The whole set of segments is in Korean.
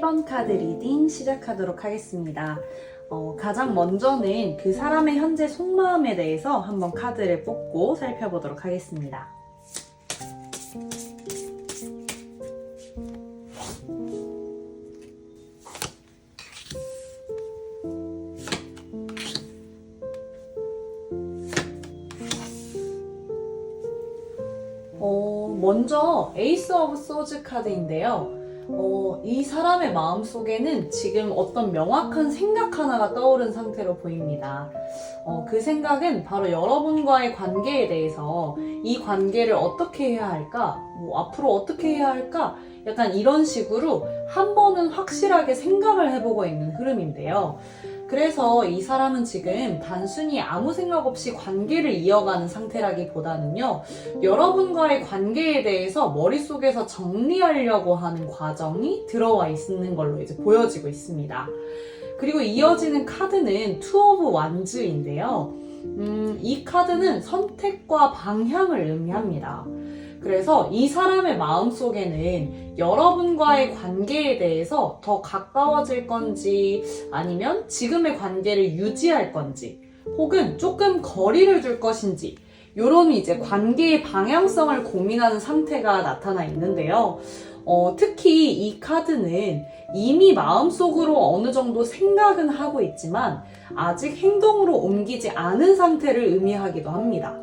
1번 카드 리딩 시작하도록 하겠습니다. 가장 먼저는 그 사람의 현재 속마음에 대해서 한번 카드를 뽑고 살펴보도록 하겠습니다. 먼저 에이스 오브 소즈 카드인데요. 이 사람의 마음속에는 지금 어떤 명확한 생각 하나가 떠오른 상태로 보입니다. 그 생각은 바로 여러분과의 관계에 대해서 이 관계를 어떻게 해야 할까? 앞으로 어떻게 해야 할까? 약간 이런 식으로 한 번은 확실하게 생각을 해보고 있는 흐름인데요. 그래서 이 사람은 지금 단순히 아무 생각 없이 관계를 이어가는 상태라기보다는요, 여러분과의 관계에 대해서 머릿속에서 정리하려고 하는 과정이 들어와 있는 걸로 이제 보여지고 있습니다. 그리고 이어지는 카드는 투 오브 완즈인데요. 이 카드는 선택과 방향을 의미합니다. 그래서 이 사람의 마음속에는 여러분과의 관계에 대해서 더 가까워질 건지 아니면 지금의 관계를 유지할 건지 혹은 조금 거리를 둘 것인지 이런 이제 관계의 방향성을 고민하는 상태가 나타나 있는데요. 특히 이 카드는 이미 마음속으로 어느 정도 생각은 하고 있지만 아직 행동으로 옮기지 않은 상태를 의미하기도 합니다.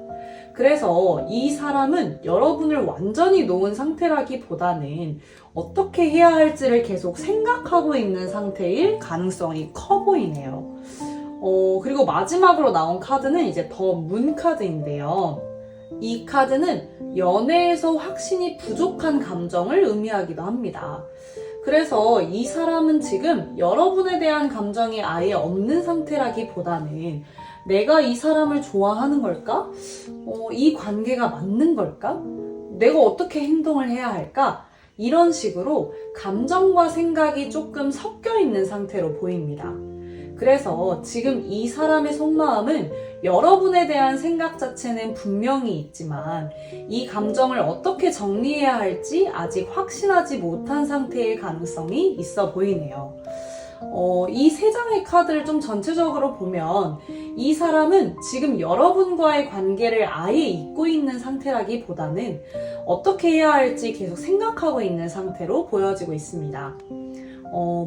그래서 이 사람은 여러분을 완전히 놓은 상태라기보다는 어떻게 해야 할지를 계속 생각하고 있는 상태일 가능성이 커 보이네요. 그리고 마지막으로 나온 카드는 이제 더 문 카드인데요. 이 카드는 연애에서 확신이 부족한 감정을 의미하기도 합니다. 그래서 이 사람은 지금 여러분에 대한 감정이 아예 없는 상태라기보다는 내가 이 사람을 좋아하는 걸까? 이 관계가 맞는 걸까? 내가 어떻게 행동을 해야 할까? 이런 식으로 감정과 생각이 조금 섞여 있는 상태로 보입니다. 그래서 지금 이 사람의 속마음은 여러분에 대한 생각 자체는 분명히 있지만 이 감정을 어떻게 정리해야 할지 아직 확신하지 못한 상태의 가능성이 있어 보이네요. 이 세 장의 카드를 좀 전체적으로 보면 이 사람은 지금 여러분과의 관계를 아예 잊고 있는 상태라기보다는 어떻게 해야 할지 계속 생각하고 있는 상태로 보여지고 있습니다.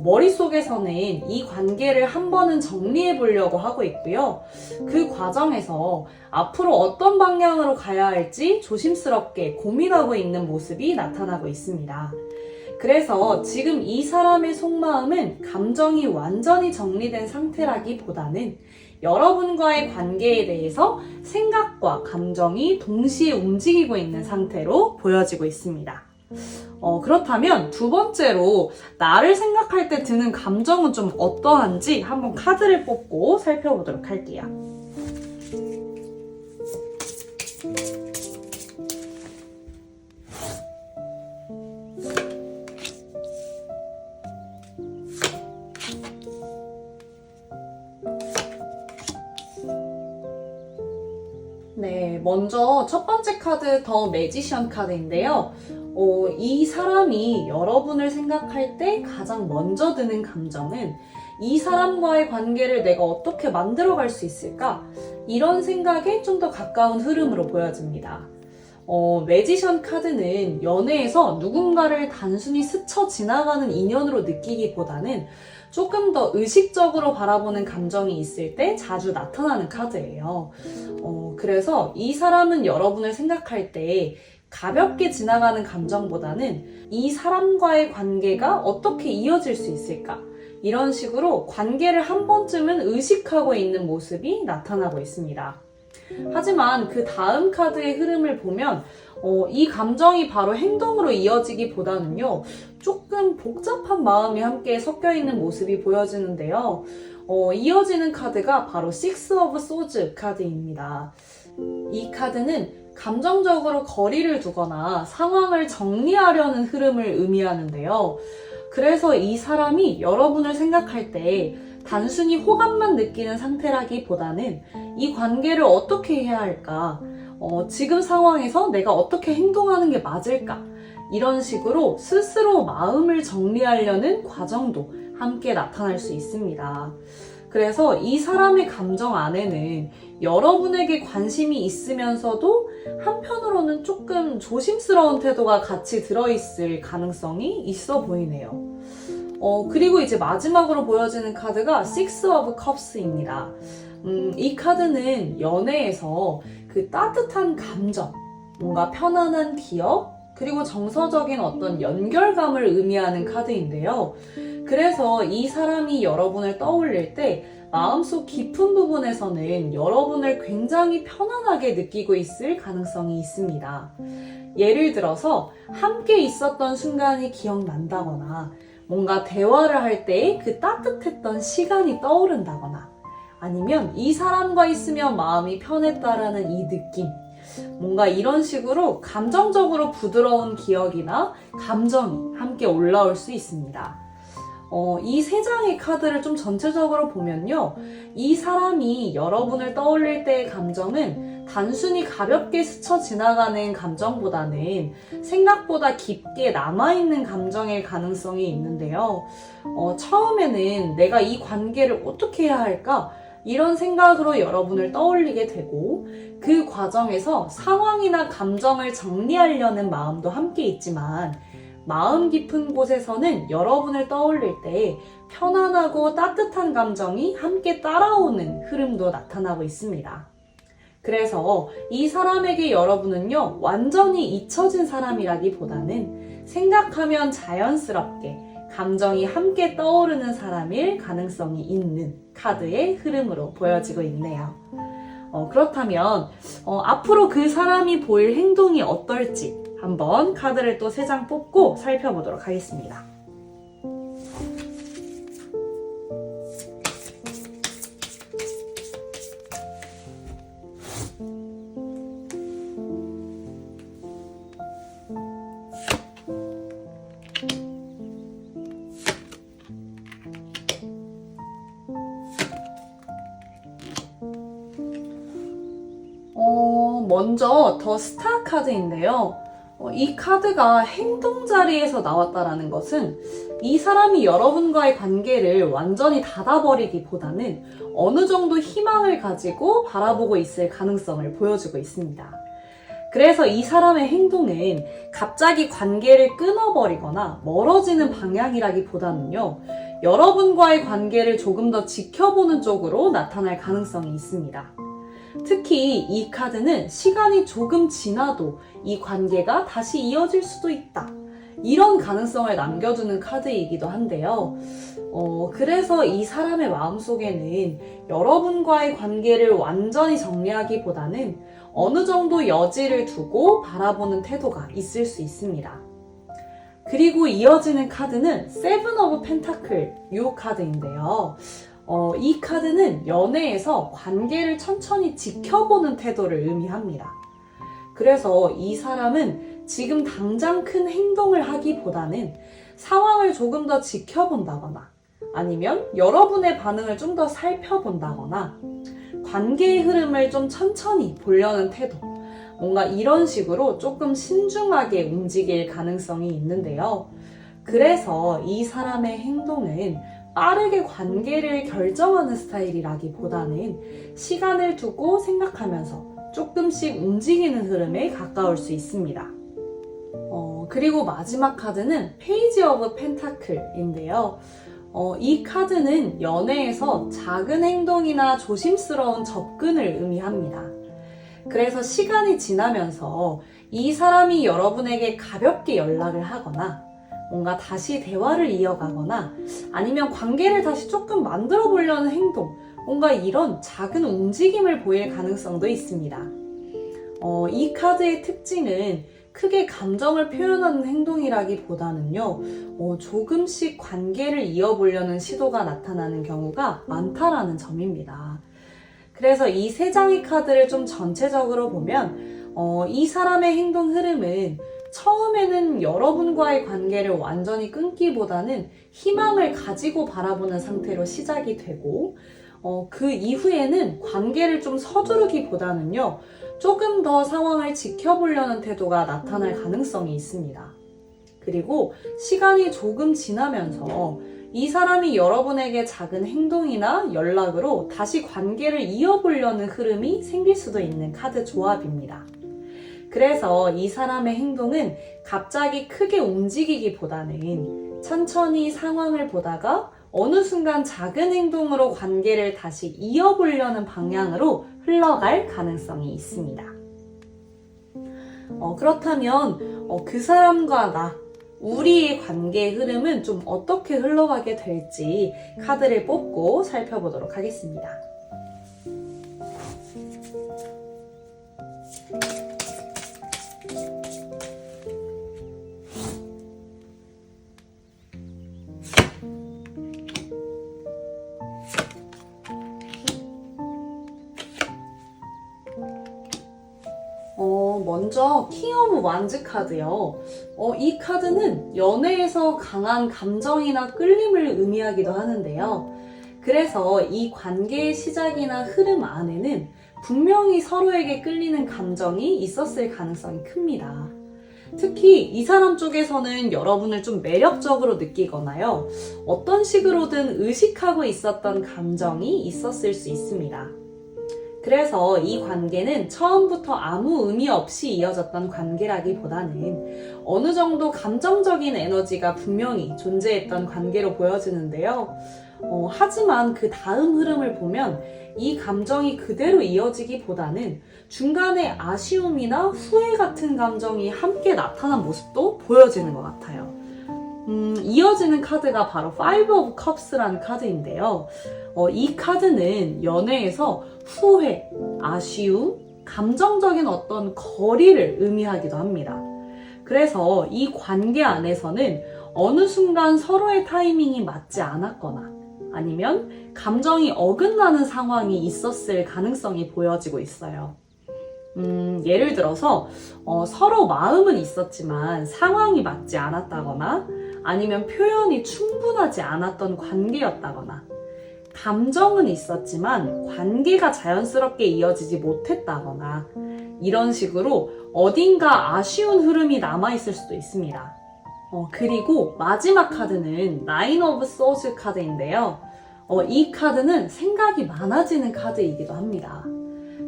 머릿속에서는 이 관계를 한 번은 정리해 보려고 하고 있고요. 그 과정에서 앞으로 어떤 방향으로 가야 할지 조심스럽게 고민하고 있는 모습이 나타나고 있습니다. 그래서 지금 이 사람의 속마음은 감정이 완전히 정리된 상태라기보다는 여러분과의 관계에 대해서 생각과 감정이 동시에 움직이고 있는 상태로 보여지고 있습니다. 그렇다면 두 번째로 나를 생각할 때 드는 감정은 좀 어떠한지 한번 카드를 뽑고 살펴보도록 할게요. 네, 먼저 첫 번째 카드 더 매지션 카드인데요. 이 사람이 여러분을 생각할 때 가장 먼저 드는 감정은 이 사람과의 관계를 내가 어떻게 만들어갈 수 있을까? 이런 생각에 좀 더 가까운 흐름으로 보여집니다. 매지션 카드는 연애에서 누군가를 단순히 스쳐 지나가는 인연으로 느끼기보다는 조금 더 의식적으로 바라보는 감정이 있을 때 자주 나타나는 카드예요. 그래서 이 사람은 여러분을 생각할 때 가볍게 지나가는 감정보다는 이 사람과의 관계가 어떻게 이어질 수 있을까? 이런 식으로 관계를 한 번쯤은 의식하고 있는 모습이 나타나고 있습니다. 하지만 그 다음 카드의 흐름을 보면 이 감정이 바로 행동으로 이어지기보다는요, 조금 복잡한 마음이 함께 섞여 있는 모습이 보여지는데요. 이어지는 카드가 바로 Six of Swords 카드입니다. 이 카드는 감정적으로 거리를 두거나 상황을 정리하려는 흐름을 의미하는데요. 그래서 이 사람이 여러분을 생각할 때 단순히 호감만 느끼는 상태라기보다는 이 관계를 어떻게 해야 할까? 지금 상황에서 내가 어떻게 행동하는 게 맞을까? 이런 식으로 스스로 마음을 정리하려는 과정도 함께 나타날 수 있습니다. 그래서 이 사람의 감정 안에는 여러분에게 관심이 있으면서도 한편으로는 조금 조심스러운 태도가 같이 들어있을 가능성이 있어 보이네요. 그리고 이제 마지막으로 보여지는 카드가 Six of Cups입니다. 이 카드는 연애에서 그 따뜻한 감정, 뭔가 편안한 기억, 그리고 정서적인 어떤 연결감을 의미하는 카드인데요. 그래서 이 사람이 여러분을 떠올릴 때 마음속 깊은 부분에서는 여러분을 굉장히 편안하게 느끼고 있을 가능성이 있습니다. 예를 들어서 함께 있었던 순간이 기억난다거나 뭔가 대화를 할 때 그 따뜻했던 시간이 떠오른다거나 아니면 이 사람과 있으면 마음이 편했다라는 이 느낌, 뭔가 이런 식으로 감정적으로 부드러운 기억이나 감정이 함께 올라올 수 있습니다. 이 세 장의 카드를 좀 전체적으로 보면요. 이 사람이 여러분을 떠올릴 때의 감정은 단순히 가볍게 스쳐 지나가는 감정보다는 생각보다 깊게 남아있는 감정일 가능성이 있는데요. 처음에는 내가 이 관계를 어떻게 해야 할까? 이런 생각으로 여러분을 떠올리게 되고 그 과정에서 상황이나 감정을 정리하려는 마음도 함께 있지만 마음 깊은 곳에서는 여러분을 떠올릴 때 편안하고 따뜻한 감정이 함께 따라오는 흐름도 나타나고 있습니다. 그래서 이 사람에게 여러분은요, 완전히 잊혀진 사람이라기보다는 생각하면 자연스럽게 감정이 함께 떠오르는 사람일 가능성이 있는 카드의 흐름으로 보여지고 있네요. 그렇다면 앞으로 그 사람이 보일 행동이 어떨지 한번 카드를 또 3장 뽑고 살펴보도록 하겠습니다. 먼저 더 스타 카드인데요. 이 카드가 행동 자리에서 나왔다라는 것은 이 사람이 여러분과의 관계를 완전히 닫아버리기보다는 어느 정도 희망을 가지고 바라보고 있을 가능성을 보여주고 있습니다. 그래서 이 사람의 행동은 갑자기 관계를 끊어버리거나 멀어지는 방향이라기보다는요, 여러분과의 관계를 조금 더 지켜보는 쪽으로 나타날 가능성이 있습니다. 특히 이 카드는 시간이 조금 지나도 이 관계가 다시 이어질 수도 있다, 이런 가능성을 남겨주는 카드이기도 한데요. 그래서 이 사람의 마음속에는 여러분과의 관계를 완전히 정리하기보다는 어느 정도 여지를 두고 바라보는 태도가 있을 수 있습니다. 그리고 이어지는 카드는 세븐 오브 펜타클 이 카드인데요. 이 카드는 연애에서 관계를 천천히 지켜보는 태도를 의미합니다. 그래서 이 사람은 지금 당장 큰 행동을 하기보다는 상황을 조금 더 지켜본다거나 아니면 여러분의 반응을 좀 더 살펴본다거나 관계의 흐름을 좀 천천히 보려는 태도, 뭔가 이런 식으로 조금 신중하게 움직일 가능성이 있는데요. 그래서 이 사람의 행동은 빠르게 관계를 결정하는 스타일이라기보다는 시간을 두고 생각하면서 조금씩 움직이는 흐름에 가까울 수 있습니다. 그리고 마지막 카드는 페이지 오브 펜타클인데요. 이 카드는 연애에서 작은 행동이나 조심스러운 접근을 의미합니다. 그래서 시간이 지나면서 이 사람이 여러분에게 가볍게 연락을 하거나 뭔가 다시 대화를 이어가거나 아니면 관계를 다시 조금 만들어 보려는 행동, 뭔가 이런 작은 움직임을 보일 가능성도 있습니다. 이 카드의 특징은 크게 감정을 표현하는 행동이라기보다는요, 조금씩 관계를 이어보려는 시도가 나타나는 경우가 많다라는 점입니다. 그래서 이 3장의 카드를 좀 전체적으로 보면 이 사람의 행동 흐름은 처음에는 여러분과의 관계를 완전히 끊기보다는 희망을 가지고 바라보는 상태로 시작이 되고 그 이후에는 관계를 좀 서두르기보다는요, 조금 더 상황을 지켜보려는 태도가 나타날 가능성이 있습니다. 그리고 시간이 조금 지나면서 이 사람이 여러분에게 작은 행동이나 연락으로 다시 관계를 이어보려는 흐름이 생길 수도 있는 카드 조합입니다. 그래서 이 사람의 행동은 갑자기 크게 움직이기보다는 천천히 상황을 보다가 어느 순간 작은 행동으로 관계를 다시 이어보려는 방향으로 흘러갈 가능성이 있습니다. 그렇다면 그 사람과 나, 우리의 관계의 흐름은 좀 어떻게 흘러가게 될지 카드를 뽑고 살펴보도록 하겠습니다. 먼저 킹 오브 완즈 카드요. 이 카드는 연애에서 강한 감정이나 끌림을 의미하기도 하는데요. 그래서 이 관계의 시작이나 흐름 안에는 분명히 서로에게 끌리는 감정이 있었을 가능성이 큽니다. 특히 이 사람 쪽에서는 여러분을 좀 매력적으로 느끼거나요. 어떤 식으로든 의식하고 있었던 감정이 있었을 수 있습니다. 그래서 이 관계는 처음부터 아무 의미 없이 이어졌던 관계라기보다는 어느 정도 감정적인 에너지가 분명히 존재했던 관계로 보여지는데요. 하지만 그 다음 흐름을 보면 이 감정이 그대로 이어지기보다는 중간에 아쉬움이나 후회 같은 감정이 함께 나타난 모습도 보여지는 것 같아요. 이어지는 카드가 바로 Five of Cups라는 카드인데요. 이 카드는 연애에서 후회, 아쉬움, 감정적인 어떤 거리를 의미하기도 합니다. 그래서 이 관계 안에서는 어느 순간 서로의 타이밍이 맞지 않았거나 아니면 감정이 어긋나는 상황이 있었을 가능성이 보여지고 있어요. 예를 들어서 서로 마음은 있었지만 상황이 맞지 않았다거나 아니면 표현이 충분하지 않았던 관계였다거나 감정은 있었지만 관계가 자연스럽게 이어지지 못했다거나 이런 식으로 어딘가 아쉬운 흐름이 남아있을 수도 있습니다. 그리고 마지막 카드는 나인 오브 소즈 카드인데요. 이 카드는 생각이 많아지는 카드이기도 합니다.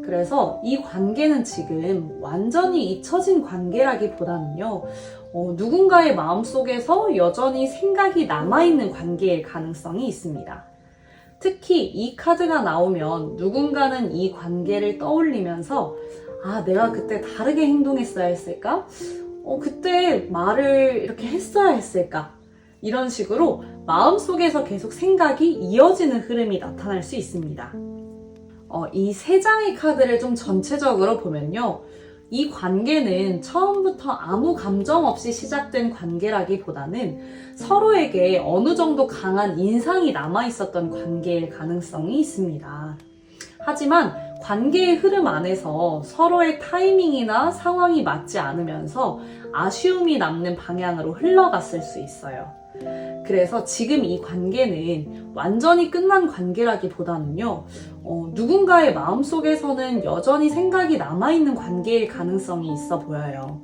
그래서 이 관계는 지금 완전히 잊혀진 관계라기보다는요, 누군가의 마음속에서 여전히 생각이 남아있는 관계일 가능성이 있습니다. 특히 이 카드가 나오면 누군가는 이 관계를 떠올리면서 내가 그때 다르게 행동했어야 했을까? 그때 말을 이렇게 했어야 했을까? 이런 식으로 마음속에서 계속 생각이 이어지는 흐름이 나타날 수 있습니다. 이 세 장의 카드를 좀 전체적으로 보면요. 이 관계는 처음부터 아무 감정 없이 시작된 관계라기보다는 서로에게 어느 정도 강한 인상이 남아있었던 관계일 가능성이 있습니다. 하지만 관계의 흐름 안에서 서로의 타이밍이나 상황이 맞지 않으면서 아쉬움이 남는 방향으로 흘러갔을 수 있어요. 그래서 지금 이 관계는 완전히 끝난 관계라기보다는요, 누군가의 마음속에서는 여전히 생각이 남아있는 관계일 가능성이 있어 보여요.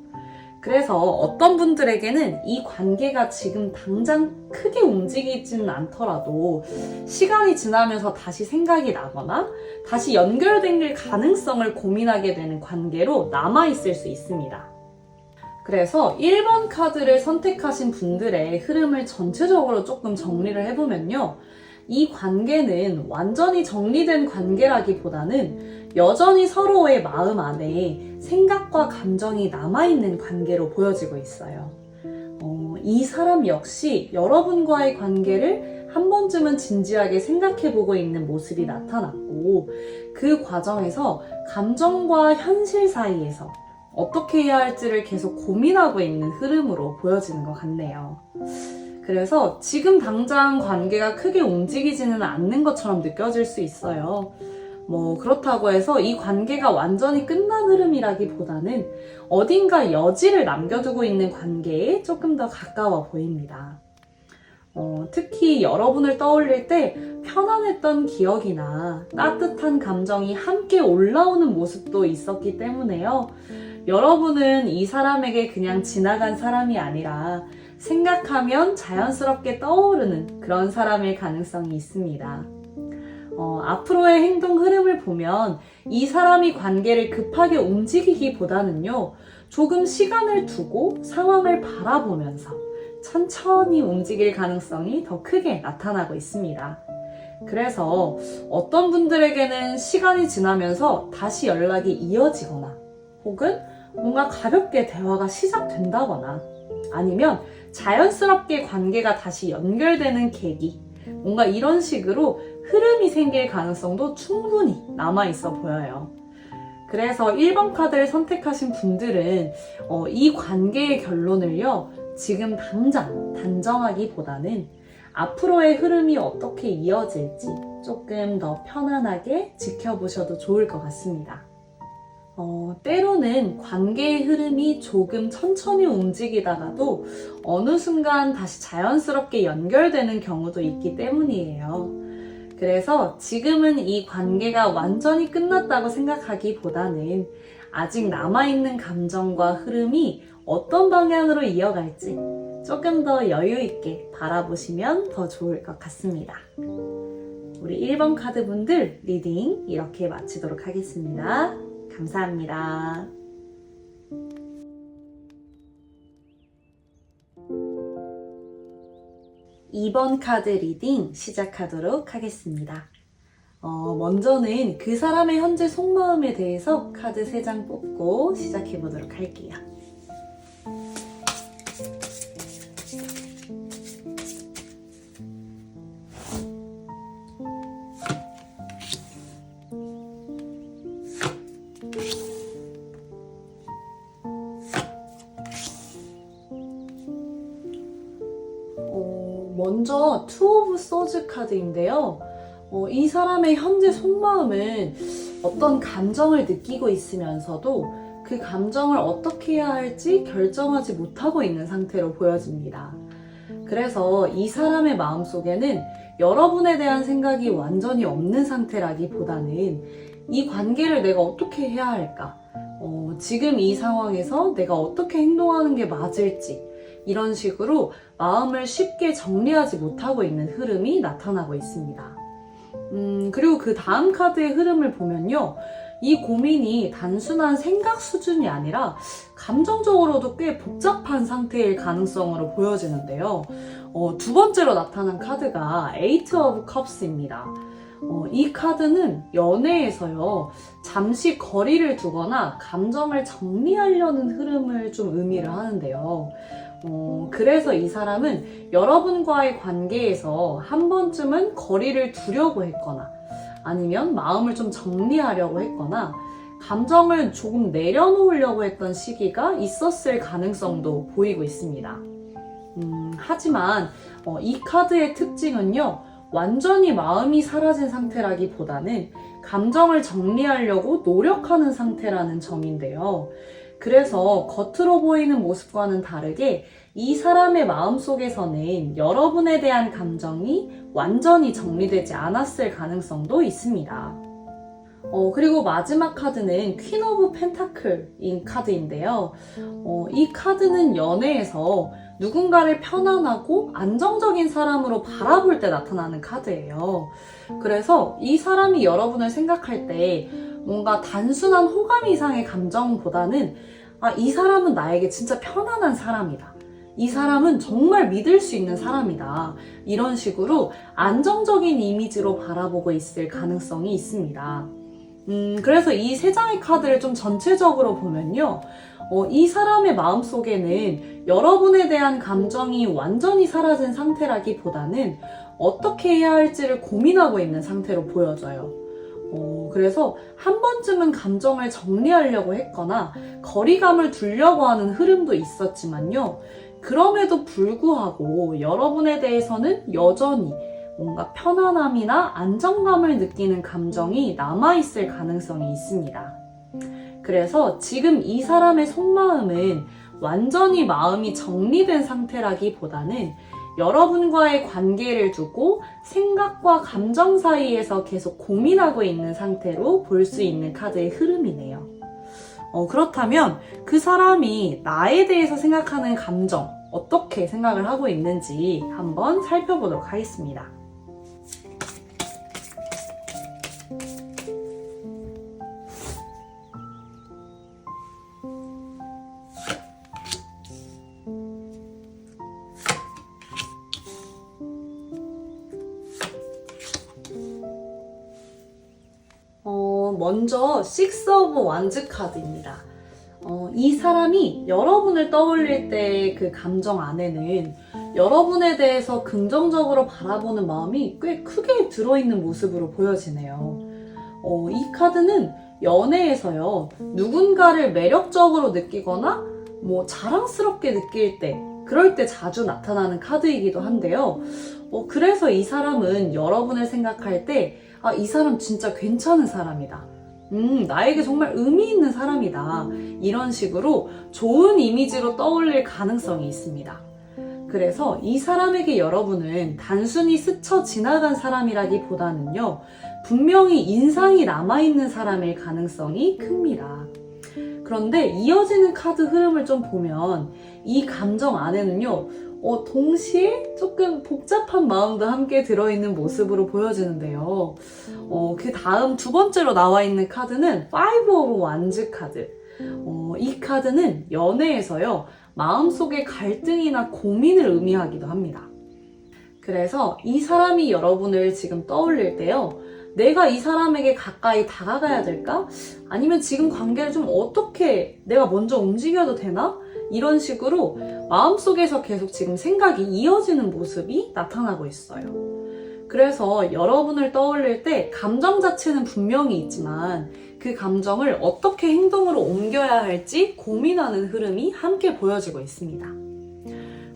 그래서 어떤 분들에게는 이 관계가 지금 당장 크게 움직이지는 않더라도 시간이 지나면서 다시 생각이 나거나 다시 연결될 가능성을 고민하게 되는 관계로 남아있을 수 있습니다. 그래서 1번 카드를 선택하신 분들의 흐름을 전체적으로 조금 정리를 해보면요. 이 관계는 완전히 정리된 관계라기보다는 여전히 서로의 마음 안에 생각과 감정이 남아있는 관계로 보여지고 있어요. 이 사람 역시 여러분과의 관계를 한 번쯤은 진지하게 생각해보고 있는 모습이 나타났고 그 과정에서 감정과 현실 사이에서 어떻게 해야 할지를 계속 고민하고 있는 흐름으로 보여지는 것 같네요. 그래서 지금 당장 관계가 크게 움직이지는 않는 것처럼 느껴질 수 있어요. 그렇다고 해서 이 관계가 완전히 끝난 흐름이라기보다는 어딘가 여지를 남겨두고 있는 관계에 조금 더 가까워 보입니다. 특히 여러분을 떠올릴 때 편안했던 기억이나 따뜻한 감정이 함께 올라오는 모습도 있었기 때문에요. 여러분은 이 사람에게 그냥 지나간 사람이 아니라 생각하면 자연스럽게 떠오르는 그런 사람일 가능성이 있습니다. 앞으로의 행동 흐름을 보면 이 사람이 관계를 급하게 움직이기보다는요, 조금 시간을 두고 상황을 바라보면서 천천히 움직일 가능성이 더 크게 나타나고 있습니다. 그래서 어떤 분들에게는 시간이 지나면서 다시 연락이 이어지거나 혹은 뭔가 가볍게 대화가 시작된다거나 아니면 자연스럽게 관계가 다시 연결되는 계기, 뭔가 이런 식으로 흐름이 생길 가능성도 충분히 남아있어 보여요. 그래서 1번 카드를 선택하신 분들은 이 관계의 결론을요, 지금 당장 단정하기보다는 앞으로의 흐름이 어떻게 이어질지 조금 더 편안하게 지켜보셔도 좋을 것 같습니다. 때로는 관계의 흐름이 조금 천천히 움직이다가도 어느 순간 다시 자연스럽게 연결되는 경우도 있기 때문이에요. 그래서 지금은 이 관계가 완전히 끝났다고 생각하기보다는 아직 남아있는 감정과 흐름이 어떤 방향으로 이어갈지 조금 더 여유 있게 바라보시면 더 좋을 것 같습니다. 우리 1번 카드 분들 리딩 이렇게 마치도록 하겠습니다. 감사합니다. 2번 카드 리딩 시작하도록 하겠습니다. 먼저는 그 사람의 현재 속마음에 대해서 카드 3장 뽑고 시작해 보도록 할게요. 먼저 투 오브 소즈 카드인데요. 이 사람의 현재 속마음은 어떤 감정을 느끼고 있으면서도 그 감정을 어떻게 해야 할지 결정하지 못하고 있는 상태로 보여집니다. 그래서 이 사람의 마음속에는 여러분에 대한 생각이 완전히 없는 상태라기보다는 이 관계를 내가 어떻게 해야 할까? 지금 이 상황에서 내가 어떻게 행동하는 게 맞을지 이런 식으로 마음을 쉽게 정리하지 못하고 있는 흐름이 나타나고 있습니다. 그리고 그 다음 카드의 흐름을 보면요. 이 고민이 단순한 생각 수준이 아니라 감정적으로도 꽤 복잡한 상태일 가능성으로 보여지는데요. 두 번째로 나타난 카드가 에이트 오브 컵스입니다. 이 카드는 연애에서요, 잠시 거리를 두거나 감정을 정리하려는 흐름을 좀 의미를 하는데요. 그래서 이 사람은 여러분과의 관계에서 한 번쯤은 거리를 두려고 했거나 아니면 마음을 좀 정리하려고 했거나 감정을 조금 내려놓으려고 했던 시기가 있었을 가능성도 보이고 있습니다. 하지만 이 카드의 특징은요, 완전히 마음이 사라진 상태라기보다는 감정을 정리하려고 노력하는 상태라는 점인데요. 그래서 겉으로 보이는 모습과는 다르게 이 사람의 마음속에서는 여러분에 대한 감정이 완전히 정리되지 않았을 가능성도 있습니다. 그리고 마지막 카드는 퀸 오브 펜타클인 카드인데요. 이 카드는 연애에서 누군가를 편안하고 안정적인 사람으로 바라볼 때 나타나는 카드예요. 그래서 이 사람이 여러분을 생각할 때 뭔가 단순한 호감 이상의 감정보다는 이 사람은 나에게 진짜 편안한 사람이다. 이 사람은 정말 믿을 수 있는 사람이다. 이런 식으로 안정적인 이미지로 바라보고 있을 가능성이 있습니다. 그래서 이 3장의 카드를 좀 전체적으로 보면요. 이 사람의 마음속에는 여러분에 대한 감정이 완전히 사라진 상태라기보다는 어떻게 해야 할지를 고민하고 있는 상태로 보여져요. 그래서 한 번쯤은 감정을 정리하려고 했거나 거리감을 두려고 하는 흐름도 있었지만요. 그럼에도 불구하고 여러분에 대해서는 여전히 뭔가 편안함이나 안정감을 느끼는 감정이 남아있을 가능성이 있습니다. 그래서 지금 이 사람의 속마음은 완전히 마음이 정리된 상태라기보다는 여러분과의 관계를 두고 생각과 감정 사이에서 계속 고민하고 있는 상태로 볼 수 있는 카드의 흐름이네요. 그렇다면 그 사람이 나에 대해서 생각하는 감정, 어떻게 생각을 하고 있는지 한번 살펴보도록 하겠습니다. 먼저 식스 오브 완즈 카드입니다. 이 사람이 여러분을 떠올릴 때 그 감정 안에는 여러분에 대해서 긍정적으로 바라보는 마음이 꽤 크게 들어있는 모습으로 보여지네요. 이 카드는 연애에서요, 누군가를 매력적으로 느끼거나 자랑스럽게 느낄 때, 그럴 때 자주 나타나는 카드이기도 한데요. 그래서 이 사람은 여러분을 생각할 때, 이 사람 진짜 괜찮은 사람이다. 나에게 정말 의미 있는 사람이다. 이런 식으로 좋은 이미지로 떠올릴 가능성이 있습니다. 그래서 이 사람에게 여러분은 단순히 스쳐 지나간 사람이라기보다는요, 분명히 인상이 남아있는 사람일 가능성이 큽니다. 그런데 이어지는 카드 흐름을 좀 보면 이 감정 안에는요, 동시에 조금 복잡한 마음도 함께 들어있는 모습으로 보여지는데요. 그 다음 두 번째로 나와 있는 카드는 Five of Wands 카드. 이 카드는 연애에서요, 마음속의 갈등이나 고민을 의미하기도 합니다. 그래서 이 사람이 여러분을 지금 떠올릴 때요, 내가 이 사람에게 가까이 다가가야 될까? 아니면 지금 관계를 좀 어떻게 내가 먼저 움직여도 되나? 이런 식으로 마음속에서 계속 지금 생각이 이어지는 모습이 나타나고 있어요. 그래서 여러분을 떠올릴 때 감정 자체는 분명히 있지만 그 감정을 어떻게 행동으로 옮겨야 할지 고민하는 흐름이 함께 보여지고 있습니다.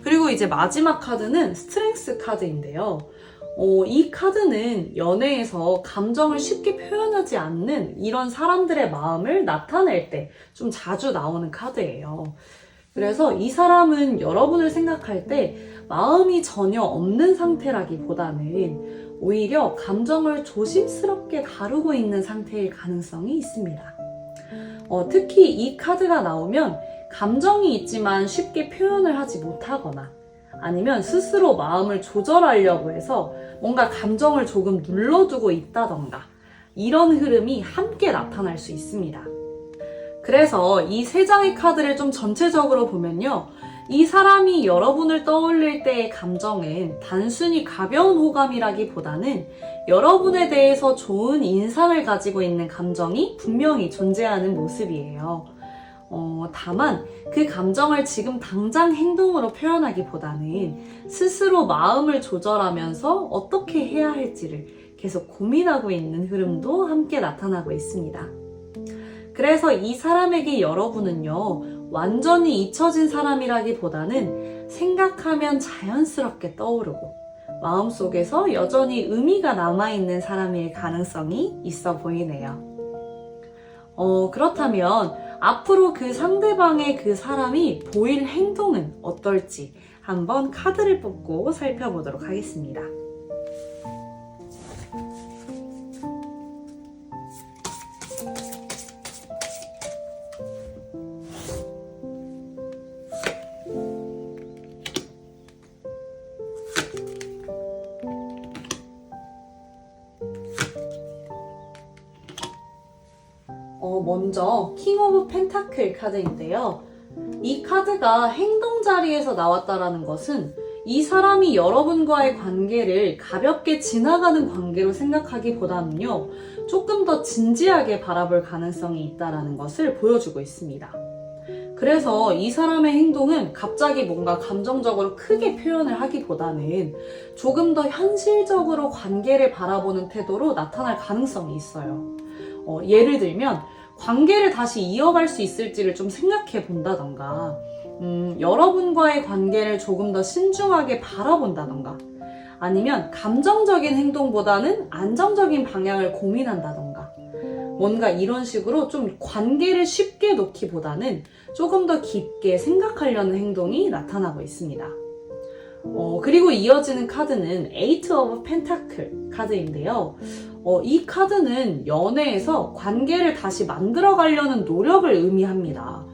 그리고 이제 마지막 카드는 스트렝스 카드인데요. 이 카드는 연애에서 감정을 쉽게 표현하지 않는 이런 사람들의 마음을 나타낼 때 좀 자주 나오는 카드예요. 그래서 이 사람은 여러분을 생각할 때 마음이 전혀 없는 상태라기보다는 오히려 감정을 조심스럽게 다루고 있는 상태일 가능성이 있습니다. 특히 이 카드가 나오면 감정이 있지만 쉽게 표현을 하지 못하거나 아니면 스스로 마음을 조절하려고 해서 뭔가 감정을 조금 눌러두고 있다던가 이런 흐름이 함께 나타날 수 있습니다. 그래서 이 세 장의 카드를 좀 전체적으로 보면요, 이 사람이 여러분을 떠올릴 때의 감정은 단순히 가벼운 호감이라기보다는 여러분에 대해서 좋은 인상을 가지고 있는 감정이 분명히 존재하는 모습이에요. 다만 그 감정을 지금 당장 행동으로 표현하기보다는 스스로 마음을 조절하면서 어떻게 해야 할지를 계속 고민하고 있는 흐름도 함께 나타나고 있습니다. 그래서 이 사람에게 여러분은요, 완전히 잊혀진 사람이라기보다는 생각하면 자연스럽게 떠오르고 마음속에서 여전히 의미가 남아있는 사람일 가능성이 있어 보이네요. 그렇다면 앞으로 그 상대방의 그 사람이 보일 행동은 어떨지 한번 카드를 뽑고 살펴보도록 하겠습니다. 먼저 킹 오브 펜타클 카드인데요. 이 카드가 행동 자리에서 나왔다라는 것은 이 사람이 여러분과의 관계를 가볍게 지나가는 관계로 생각하기보다는요, 조금 더 진지하게 바라볼 가능성이 있다는 것을 보여주고 있습니다. 그래서 이 사람의 행동은 갑자기 뭔가 감정적으로 크게 표현을 하기보다는 조금 더 현실적으로 관계를 바라보는 태도로 나타날 가능성이 있어요. 예를 들면 관계를 다시 이어갈 수 있을지를 좀 생각해 본다던가, 여러분과의 관계를 조금 더 신중하게 바라본다던가, 아니면 감정적인 행동보다는 안정적인 방향을 고민한다던가, 뭔가 이런 식으로 좀 관계를 쉽게 놓기보다는 조금 더 깊게 생각하려는 행동이 나타나고 있습니다. 그리고 이어지는 카드는 Eight of Pentacle 카드인데요. 이 카드는 연애에서 관계를 다시 만들어가려는 노력을 의미합니다.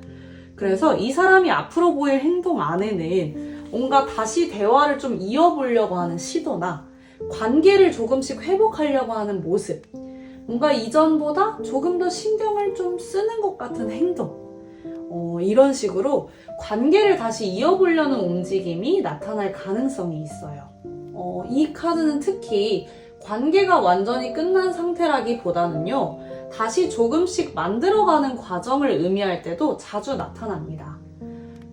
그래서 이 사람이 앞으로 보일 행동 안에는 뭔가 다시 대화를 좀 이어보려고 하는 시도나 관계를 조금씩 회복하려고 하는 모습, 뭔가 이전보다 조금 더 신경을 좀 쓰는 것 같은 행동, 이런 식으로 관계를 다시 이어보려는 움직임이 나타날 가능성이 있어요. 이 카드는 특히 관계가 완전히 끝난 상태라기보다는요, 다시 조금씩 만들어가는 과정을 의미할 때도 자주 나타납니다.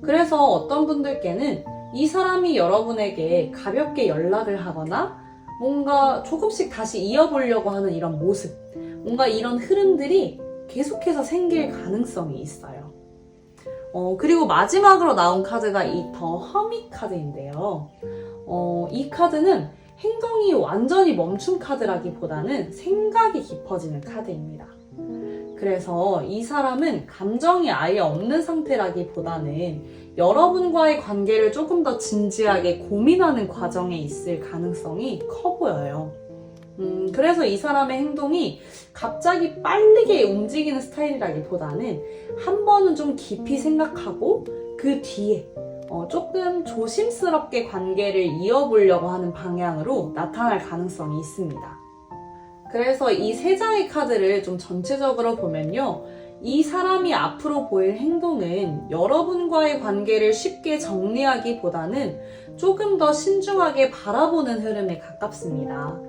그래서 어떤 분들께는 이 사람이 여러분에게 가볍게 연락을 하거나 뭔가 조금씩 다시 이어보려고 하는 이런 모습, 뭔가 이런 흐름들이 계속해서 생길 가능성이 있어요. 그리고 마지막으로 나온 카드가 이 더 허밋 카드인데요. 이 카드는 행동이 완전히 멈춘 카드라기보다는 생각이 깊어지는 카드입니다. 그래서 이 사람은 감정이 아예 없는 상태라기보다는 여러분과의 관계를 조금 더 진지하게 고민하는 과정에 있을 가능성이 커 보여요. 그래서 이 사람의 행동이 갑자기 빠르게 움직이는 스타일이라기보다는 한 번은 좀 깊이 생각하고 그 뒤에 조금 조심스럽게 관계를 이어보려고 하는 방향으로 나타날 가능성이 있습니다. 그래서 이 세 장의 카드를 좀 전체적으로 보면요, 이 사람이 앞으로 보일 행동은 여러분과의 관계를 쉽게 정리하기보다는 조금 더 신중하게 바라보는 흐름에 가깝습니다.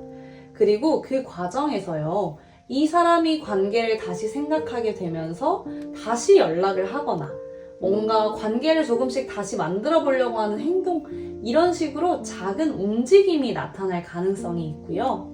그리고 그 과정에서요, 이 사람이 관계를 다시 생각하게 되면서 다시 연락을 하거나 뭔가 관계를 조금씩 다시 만들어 보려고 하는 행동, 이런 식으로 작은 움직임이 나타날 가능성이 있고요.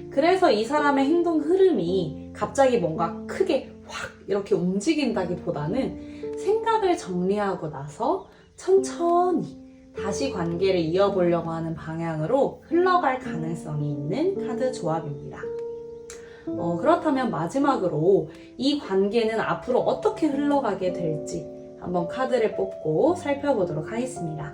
그래서 이 사람의 행동 흐름이 갑자기 뭔가 크게 확 이렇게 움직인다기보다는 생각을 정리하고 나서 천천히 다시 관계를 이어보려고 하는 방향으로 흘러갈 가능성이 있는 카드 조합입니다. 그렇다면 마지막으로 이 관계는 앞으로 어떻게 흘러가게 될지 한번 카드를 뽑고 살펴보도록 하겠습니다.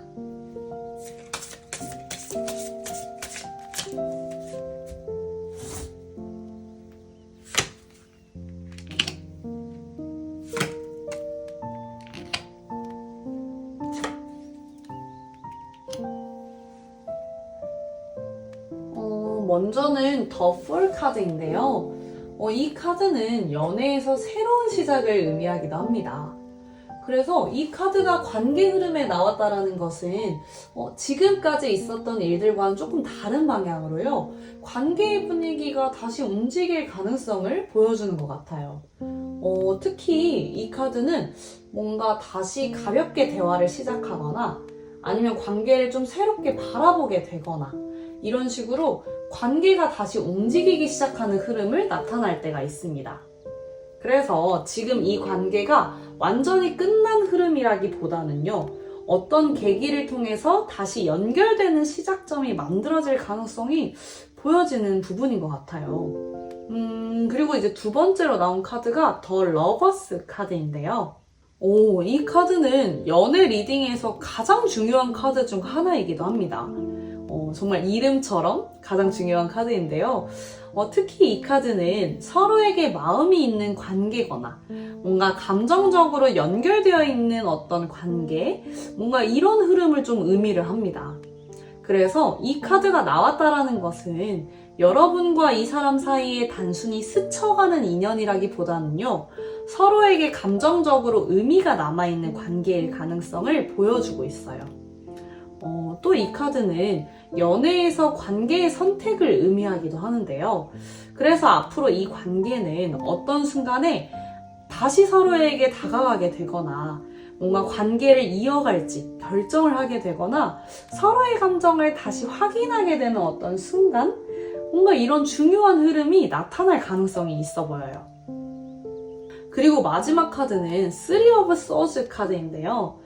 먼저는 더 풀 카드인데요. 이 카드는 연애에서 새로운 시작을 의미하기도 합니다. 그래서 이 카드가 관계 흐름에 나왔다라는 것은 지금까지 있었던 일들과는 조금 다른 방향으로요, 관계의 분위기가 다시 움직일 가능성을 보여주는 것 같아요. 특히 이 카드는 뭔가 다시 가볍게 대화를 시작하거나 아니면 관계를 좀 새롭게 바라보게 되거나 이런 식으로 관계가 다시 움직이기 시작하는 흐름을 나타날 때가 있습니다. 그래서 지금 이 관계가 완전히 끝난 흐름이라기보다는요, 어떤 계기를 통해서 다시 연결되는 시작점이 만들어질 가능성이 보여지는 부분인 것 같아요. 그리고 이제 두 번째로 나온 카드가 더 러버스 카드인데요. 이 카드는 연애 리딩에서 가장 중요한 카드 중 하나이기도 합니다. 정말 이름처럼 가장 중요한 카드인데요. 특히 이 카드는 서로에게 마음이 있는 관계거나 뭔가 감정적으로 연결되어 있는 어떤 관계, 뭔가 이런 흐름을 좀 의미를 합니다. 그래서 이 카드가 나왔다라는 것은 여러분과 이 사람 사이에 단순히 스쳐가는 인연이라기보다는요, 서로에게 감정적으로 의미가 남아있는 관계일 가능성을 보여주고 있어요. 또 이 카드는 연애에서 관계의 선택을 의미하기도 하는데요. 그래서 앞으로 이 관계는 어떤 순간에 다시 서로에게 다가가게 되거나 뭔가 관계를 이어갈지 결정을 하게 되거나 서로의 감정을 다시 확인하게 되는 어떤 순간, 뭔가 이런 중요한 흐름이 나타날 가능성이 있어 보여요. 그리고 마지막 카드는 3 of Swords 카드인데요.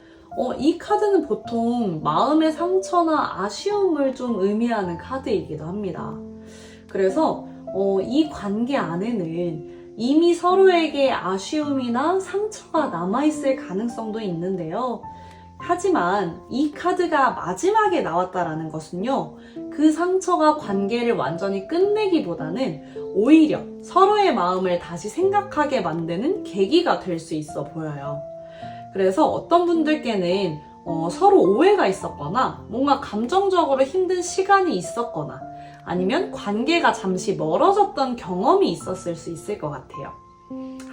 이 카드는 보통 마음의 상처나 아쉬움을 좀 의미하는 카드이기도 합니다. 그래서 이 관계 안에는 이미 서로에게 아쉬움이나 상처가 남아있을 가능성도 있는데요. 하지만 이 카드가 마지막에 나왔다라는 것은요, 그 상처가 관계를 완전히 끝내기보다는 오히려 서로의 마음을 다시 생각하게 만드는 계기가 될 수 있어 보여요. 그래서 어떤 분들께는 서로 오해가 있었거나 뭔가 감정적으로 힘든 시간이 있었거나 아니면 관계가 잠시 멀어졌던 경험이 있었을 수 있을 것 같아요.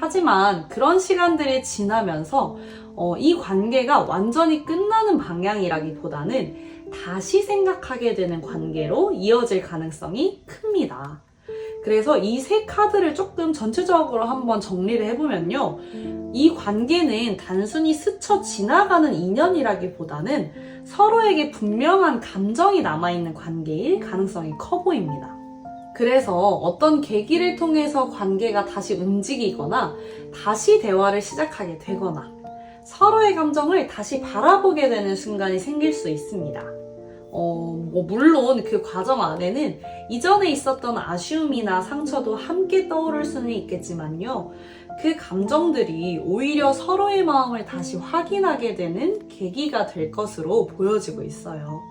하지만 그런 시간들이 지나면서 이 관계가 완전히 끝나는 방향이라기보다는 다시 생각하게 되는 관계로 이어질 가능성이 큽니다. 그래서 이 세 카드를 조금 전체적으로 한번 정리를 해보면요. 이 관계는 단순히 스쳐 지나가는 인연이라기보다는 서로에게 분명한 감정이 남아있는 관계일 가능성이 커 보입니다. 그래서 어떤 계기를 통해서 관계가 다시 움직이거나 다시 대화를 시작하게 되거나 서로의 감정을 다시 바라보게 되는 순간이 생길 수 있습니다. 물론 그 과정 안에는 이전에 있었던 아쉬움이나 상처도 함께 떠오를 수는 있겠지만요. 그 감정들이 오히려 서로의 마음을 다시 확인하게 되는 계기가 될 것으로 보여지고 있어요.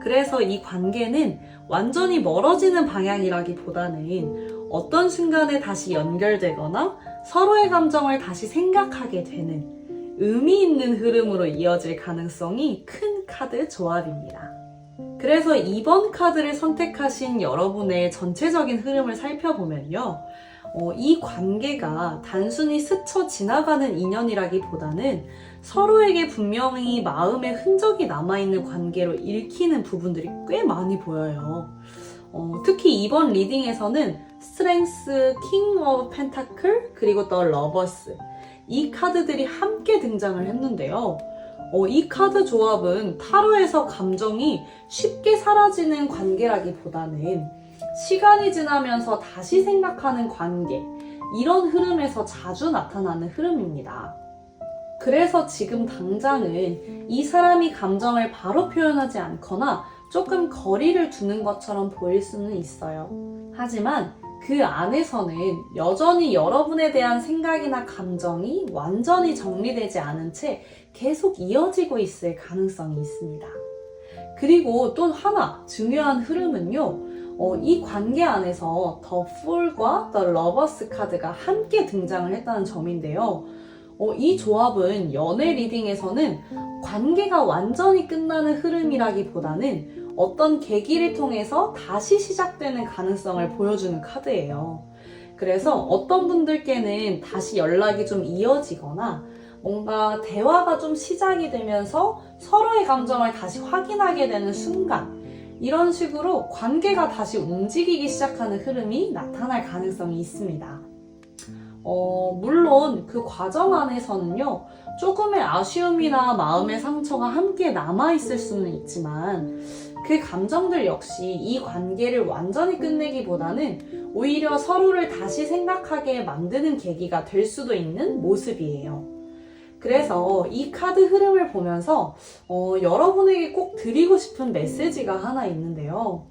그래서 이 관계는 완전히 멀어지는 방향이라기보다는 어떤 순간에 다시 연결되거나 서로의 감정을 다시 생각하게 되는 의미 있는 흐름으로 이어질 가능성이 큰 카드 조합입니다. 그래서 이번 카드를 선택하신 여러분의 전체적인 흐름을 살펴보면요. 이 관계가 단순히 스쳐 지나가는 인연이라기보다는 서로에게 분명히 마음의 흔적이 남아있는 관계로 읽히는 부분들이 꽤 많이 보여요. 특히 이번 리딩에서는 스트렝스, 킹 오브 펜타클, 그리고 더 러버스 이 카드들이 함께 등장을 했는데요. 이 카드 조합은 타로에서 감정이 쉽게 사라지는 관계라기보다는 시간이 지나면서 다시 생각하는 관계, 이런 흐름에서 자주 나타나는 흐름입니다. 그래서 지금 당장은 이 사람이 감정을 바로 표현하지 않거나 조금 거리를 두는 것처럼 보일 수는 있어요. 하지만 그 안에서는 여전히 여러분에 대한 생각이나 감정이 완전히 정리되지 않은 채 계속 이어지고 있을 가능성이 있습니다. 그리고 또 하나 중요한 흐름은요. 이 관계 안에서 더 풀과 더 러버스 카드가 함께 등장을 했다는 점인데요. 이 조합은 연애 리딩에서는 관계가 완전히 끝나는 흐름이라기보다는 어떤 계기를 통해서 다시 시작되는 가능성을 보여주는 카드예요. 그래서 어떤 분들께는 다시 연락이 좀 이어지거나 뭔가 대화가 좀 시작이 되면서 서로의 감정을 다시 확인하게 되는 순간, 이런 식으로 관계가 다시 움직이기 시작하는 흐름이 나타날 가능성이 있습니다. 물론 그 과정 안에서는요, 조금의 아쉬움이나 마음의 상처가 함께 남아있을 수는 있지만 그 감정들 역시 이 관계를 완전히 끝내기보다는 오히려 서로를 다시 생각하게 만드는 계기가 될 수도 있는 모습이에요. 그래서 이 카드 흐름을 보면서 여러분에게 꼭 드리고 싶은 메시지가 하나 있는데요.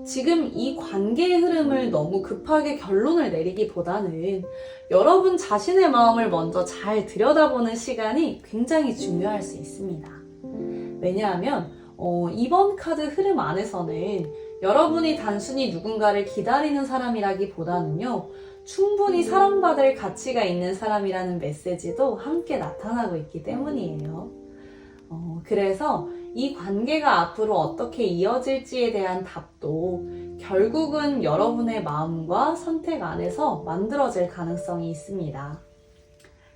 지금 이 관계의 흐름을 너무 급하게 결론을 내리기보다는 여러분 자신의 마음을 먼저 잘 들여다보는 시간이 굉장히 중요할 수 있습니다. 왜냐하면 이번 카드 흐름 안에서는 여러분이 단순히 누군가를 기다리는 사람이라기보다는요, 충분히 사랑받을 가치가 있는 사람이라는 메시지도 함께 나타나고 있기 때문이에요. 그래서 이 관계가 앞으로 어떻게 이어질지에 대한 답도 결국은 여러분의 마음과 선택 안에서 만들어질 가능성이 있습니다.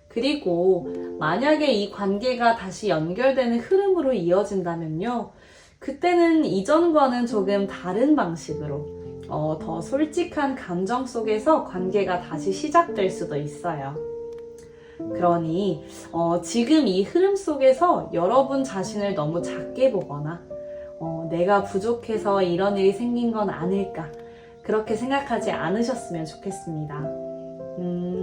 그리고 만약에 이 관계가 다시 연결되는 흐름으로 이어진다면요, 그때는 이전과는 조금 다른 방식으로 더 솔직한 감정 속에서 관계가 다시 시작될 수도 있어요. 그러니 지금 이 흐름 속에서 여러분 자신을 너무 작게 보거나 내가 부족해서 이런 일이 생긴 건 아닐까, 그렇게 생각하지 않으셨으면 좋겠습니다.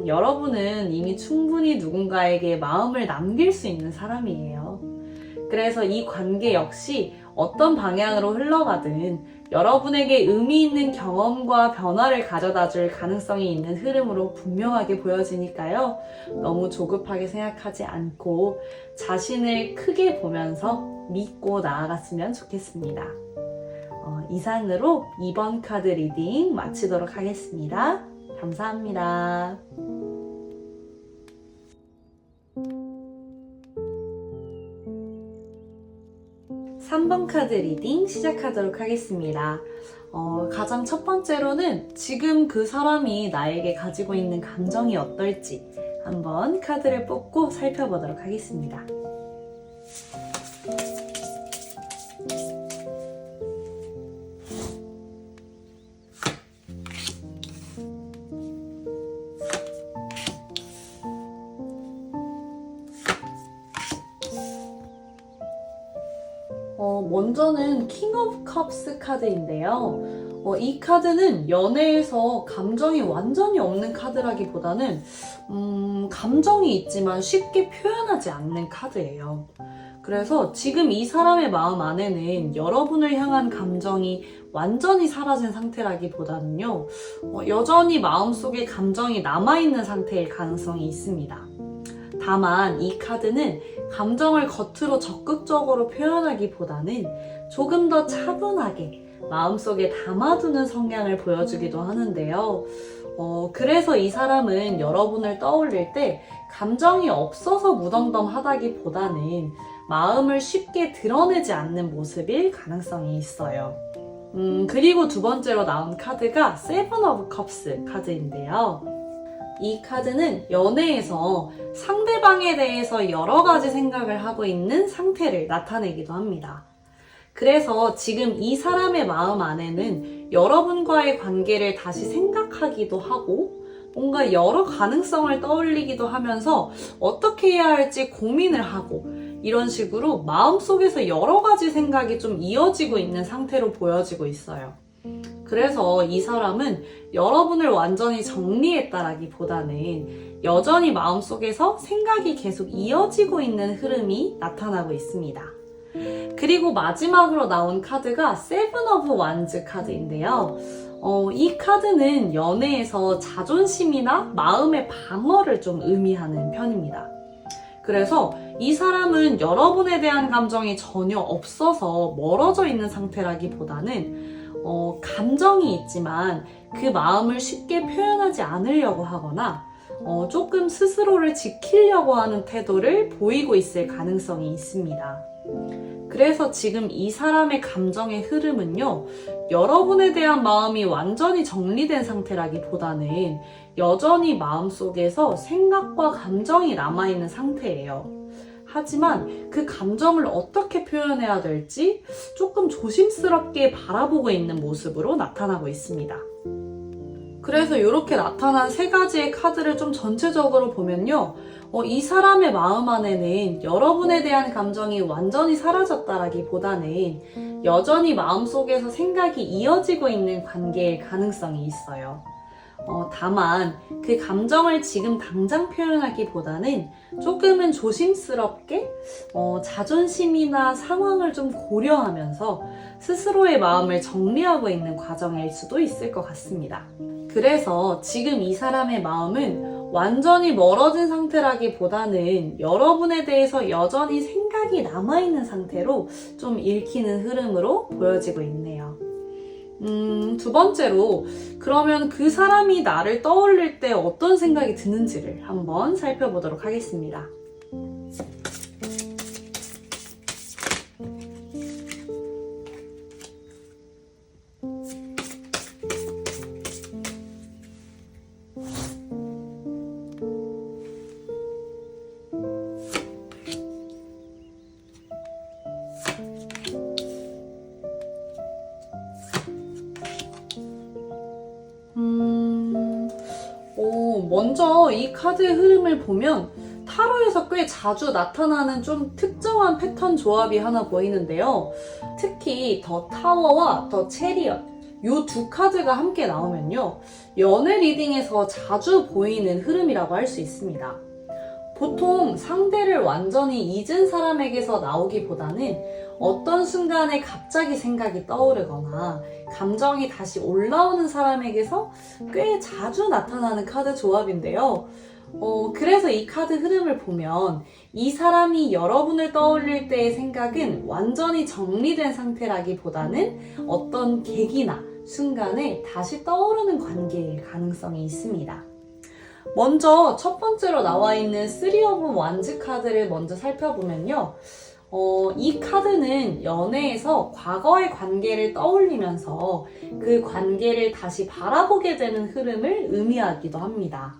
여러분은 이미 충분히 누군가에게 마음을 남길 수 있는 사람이에요. 그래서 이 관계 역시 어떤 방향으로 흘러가든 여러분에게 의미 있는 경험과 변화를 가져다 줄 가능성이 있는 흐름으로 분명하게 보여지니까요. 너무 조급하게 생각하지 않고 자신을 크게 보면서 믿고 나아갔으면 좋겠습니다. 이상으로 이번 카드 리딩 마치도록 하겠습니다. 감사합니다. 3번 카드 리딩 시작하도록 하겠습니다. 가장 첫 번째로는 지금 그 사람이 나에게 가지고 있는 감정이 어떨지 한번 카드를 뽑고 살펴보도록 하겠습니다. 먼저는 킹 오브 컵스 카드인데요. 이 카드는 연애에서 감정이 완전히 없는 카드라기보다는 감정이 있지만 쉽게 표현하지 않는 카드예요. 그래서 지금 이 사람의 마음 안에는 여러분을 향한 감정이 완전히 사라진 상태라기보다는요, 여전히 마음속에 감정이 남아있는 상태일 가능성이 있습니다. 다만 이 카드는 감정을 겉으로 적극적으로 표현하기보다는 조금 더 차분하게 마음속에 담아두는 성향을 보여주기도 하는데요. 그래서 이 사람은 여러분을 떠올릴 때 감정이 없어서 무덤덤하다기보다는 마음을 쉽게 드러내지 않는 모습일 가능성이 있어요. 그리고 두 번째로 나온 카드가 세븐 오브 컵스 카드인데요. 이 카드는 연애에서 상대방에 대해서 여러 가지 생각을 하고 있는 상태를 나타내기도 합니다. 그래서 지금 이 사람의 마음 안에는 여러분과의 관계를 다시 생각하기도 하고 뭔가 여러 가능성을 떠올리기도 하면서 어떻게 해야 할지 고민을 하고 이런 식으로 마음속에서 여러 가지 생각이 좀 이어지고 있는 상태로 보여지고 있어요. 그래서 이 사람은 여러분을 완전히 정리했다라기보다는 여전히 마음속에서 생각이 계속 이어지고 있는 흐름이 나타나고 있습니다. 그리고 마지막으로 나온 카드가 세븐 오브 완즈 카드인데요. 이 카드는 연애에서 자존심이나 마음의 방어를 좀 의미하는 편입니다. 그래서 이 사람은 여러분에 대한 감정이 전혀 없어서 멀어져 있는 상태라기보다는 감정이 있지만 그 마음을 쉽게 표현하지 않으려고 하거나 조금 스스로를 지키려고 하는 태도를 보이고 있을 가능성이 있습니다. 그래서 지금 이 사람의 감정의 흐름은요, 여러분에 대한 마음이 완전히 정리된 상태라기보다는 여전히 마음속에서 생각과 감정이 남아있는 상태예요. 하지만 그 감정을 어떻게 표현해야 될지 조금 조심스럽게 바라보고 있는 모습으로 나타나고 있습니다. 그래서 이렇게 나타난 세 가지의 카드를 좀 전체적으로 보면요, 이 사람의 마음 안에는 여러분에 대한 감정이 완전히 사라졌다라기보다는 여전히 마음속에서 생각이 이어지고 있는 관계일 가능성이 있어요. 다만 그 감정을 지금 당장 표현하기보다는 조금은 조심스럽게 자존심이나 상황을 좀 고려하면서 스스로의 마음을 정리하고 있는 과정일 수도 있을 것 같습니다. 그래서 지금 이 사람의 마음은 완전히 멀어진 상태라기보다는 여러분에 대해서 여전히 생각이 남아있는 상태로 좀 읽히는 흐름으로 보여지고 있네요. 두 번째로, 그러면 그 사람이 나를 떠올릴 때 어떤 생각이 드는지를 한번 살펴보도록 하겠습니다. 먼저 이 카드의 흐름을 보면 타로에서 꽤 자주 나타나는 좀 특정한 패턴 조합이 하나 보이는데요. 특히 더 타워와 더 체리엇, 이 두 카드가 함께 나오면요, 연애 리딩에서 자주 보이는 흐름이라고 할 수 있습니다. 보통 상대를 완전히 잊은 사람에게서 나오기보다는 어떤 순간에 갑자기 생각이 떠오르거나 감정이 다시 올라오는 사람에게서 꽤 자주 나타나는 카드 조합인데요. 그래서 이 카드 흐름을 보면 이 사람이 여러분을 떠올릴 때의 생각은 완전히 정리된 상태라기보다는 어떤 계기나 순간에 다시 떠오르는 관계일 가능성이 있습니다. 먼저 첫 번째로 나와 있는 3 오브 완즈 카드를 먼저 살펴보면요. 이 카드는 연애에서 과거의 관계를 떠올리면서 그 관계를 다시 바라보게 되는 흐름을 의미하기도 합니다.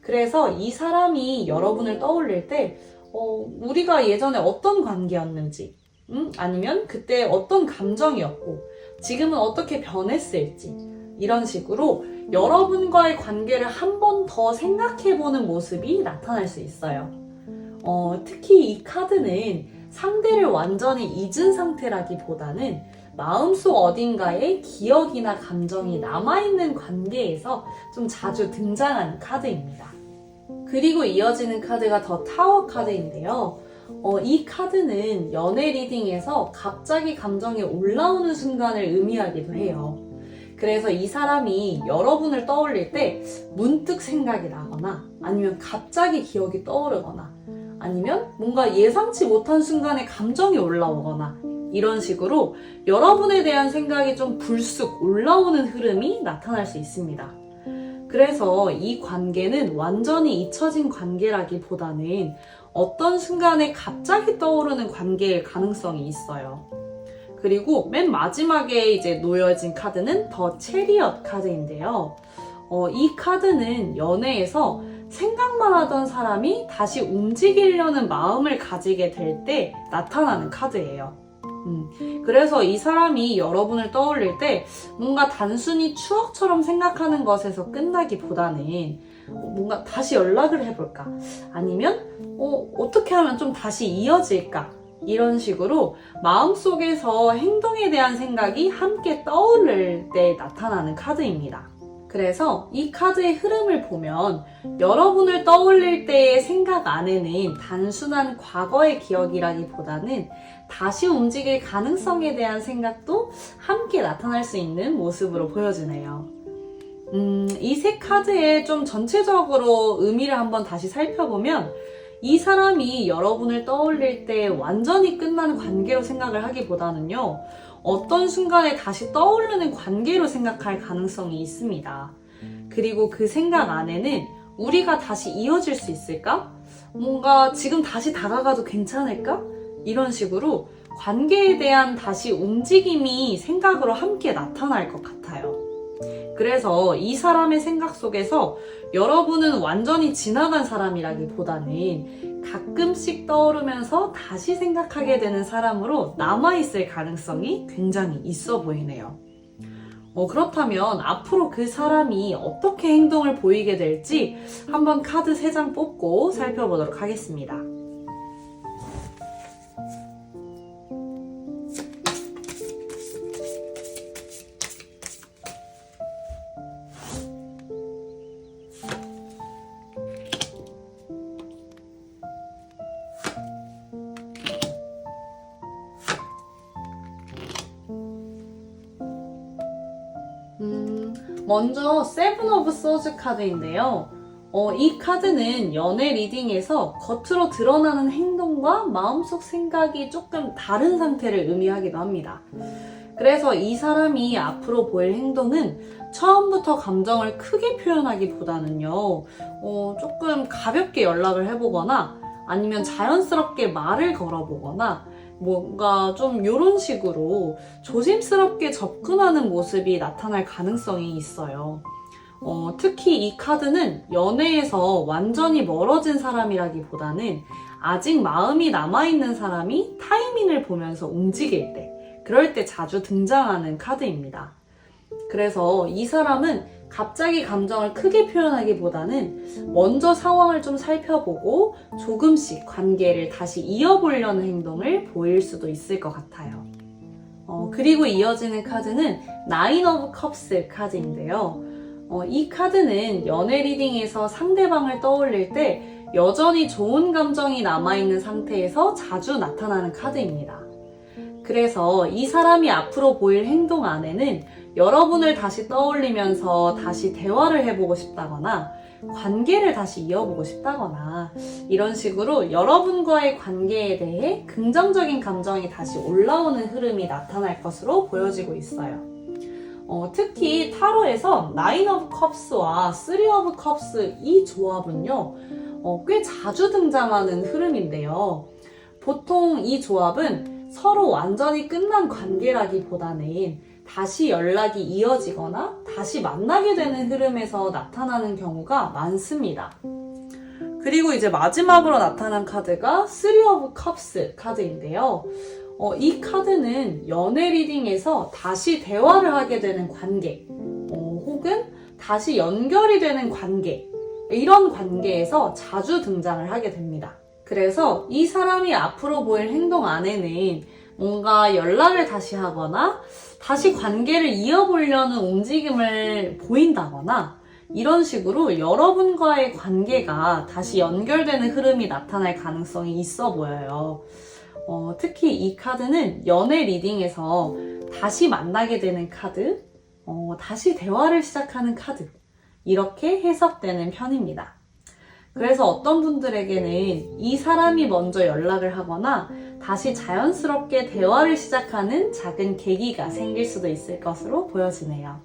그래서 이 사람이 여러분을 떠올릴 때, 우리가 예전에 어떤 관계였는지, 아니면 그때 어떤 감정이었고, 지금은 어떻게 변했을지, 이런 식으로 여러분과의 관계를 한 번 더 생각해보는 모습이 나타날 수 있어요. 특히 이 카드는 상대를 완전히 잊은 상태라기보다는 마음속 어딘가에 기억이나 감정이 남아있는 관계에서 좀 자주 등장하는 카드입니다. 그리고 이어지는 카드가 더 타워 카드인데요. 이 카드는 연애 리딩에서 갑자기 감정이 올라오는 순간을 의미하기도 해요. 그래서 이 사람이 여러분을 떠올릴 때 문득 생각이 나거나 아니면 갑자기 기억이 떠오르거나 아니면 뭔가 예상치 못한 순간에 감정이 올라오거나 이런 식으로 여러분에 대한 생각이 좀 불쑥 올라오는 흐름이 나타날 수 있습니다. 그래서 이 관계는 완전히 잊혀진 관계라기보다는 어떤 순간에 갑자기 떠오르는 관계일 가능성이 있어요. 그리고 맨 마지막에 이제 놓여진 카드는 더 체리엇 카드인데요. 이 카드는 연애에서 생각만 하던 사람이 다시 움직이려는 마음을 가지게 될 때 나타나는 카드예요. 그래서 이 사람이 여러분을 떠올릴 때 뭔가 단순히 추억처럼 생각하는 것에서 끝나기보다는 뭔가 다시 연락을 해볼까? 아니면 어떻게 하면 좀 다시 이어질까? 이런 식으로 마음속에서 행동에 대한 생각이 함께 떠오를 때 나타나는 카드입니다. 그래서 이 카드의 흐름을 보면 여러분을 떠올릴 때의 생각 안에는 단순한 과거의 기억이라기보다는 다시 움직일 가능성에 대한 생각도 함께 나타날 수 있는 모습으로 보여지네요. 이 세 카드의 좀 전체적으로 의미를 한번 다시 살펴보면 이 사람이 여러분을 떠올릴 때 완전히 끝난 관계로 생각을 하기보다는요, 어떤 순간에 다시 떠오르는 관계로 생각할 가능성이 있습니다. 그리고 그 생각 안에는 우리가 다시 이어질 수 있을까? 뭔가 지금 다시 다가가도 괜찮을까? 이런 식으로 관계에 대한 다시 움직임이 생각으로 함께 나타날 것 같아요. 그래서 이 사람의 생각 속에서 여러분은 완전히 지나간 사람이라기보다는 가끔씩 떠오르면서 다시 생각하게 되는 사람으로 남아있을 가능성이 굉장히 있어 보이네요. 그렇다면 앞으로 그 사람이 어떻게 행동을 보이게 될지 한번 카드 3장 뽑고 살펴보도록 하겠습니다. 먼저 세븐 오브 소즈 카드인데요. 이 카드는 연애 리딩에서 겉으로 드러나는 행동과 마음속 생각이 조금 다른 상태를 의미하기도 합니다. 그래서 이 사람이 앞으로 보일 행동은 처음부터 감정을 크게 표현하기보다는요, 조금 가볍게 연락을 해보거나 아니면 자연스럽게 말을 걸어보거나 뭔가 좀 이런 식으로 조심스럽게 접근하는 모습이 나타날 가능성이 있어요. 특히 이 카드는 연애에서 완전히 멀어진 사람이라기보다는 아직 마음이 남아있는 사람이 타이밍을 보면서 움직일 때, 그럴 때 자주 등장하는 카드입니다. 그래서 이 사람은 갑자기 감정을 크게 표현하기보다는 먼저 상황을 좀 살펴보고 조금씩 관계를 다시 이어보려는 행동을 보일 수도 있을 것 같아요. 그리고 이어지는 카드는 나인 오브 컵스 카드인데요. 이 카드는 연애 리딩에서 상대방을 떠올릴 때 여전히 좋은 감정이 남아있는 상태에서 자주 나타나는 카드입니다. 그래서 이 사람이 앞으로 보일 행동 안에는 여러분을 다시 떠올리면서 다시 대화를 해보고 싶다거나 관계를 다시 이어보고 싶다거나 이런 식으로 여러분과의 관계에 대해 긍정적인 감정이 다시 올라오는 흐름이 나타날 것으로 보여지고 있어요. 특히 타로에서 9 of Cups와 3 of Cups 이 조합은요, 꽤 자주 등장하는 흐름인데요. 보통 이 조합은 서로 완전히 끝난 관계라기보다는 다시 연락이 이어지거나 다시 만나게 되는 흐름에서 나타나는 경우가 많습니다. 그리고 이제 마지막으로 나타난 카드가 3 of Cups 카드인데요. 이 카드는 연애 리딩에서 다시 대화를 하게 되는 관계, 혹은 다시 연결이 되는 관계, 이런 관계에서 자주 등장을 하게 됩니다. 그래서 이 사람이 앞으로 보일 행동 안에는 뭔가 연락을 다시 하거나 다시 관계를 이어보려는 움직임을 보인다거나 이런 식으로 여러분과의 관계가 다시 연결되는 흐름이 나타날 가능성이 있어 보여요. 특히 이 카드는 연애 리딩에서 다시 만나게 되는 카드, 다시 대화를 시작하는 카드, 이렇게 해석되는 편입니다. 그래서 어떤 분들에게는 이 사람이 먼저 연락을 하거나 다시 자연스럽게 대화를 시작하는 작은 계기가 생길 수도 있을 것으로 보여지네요.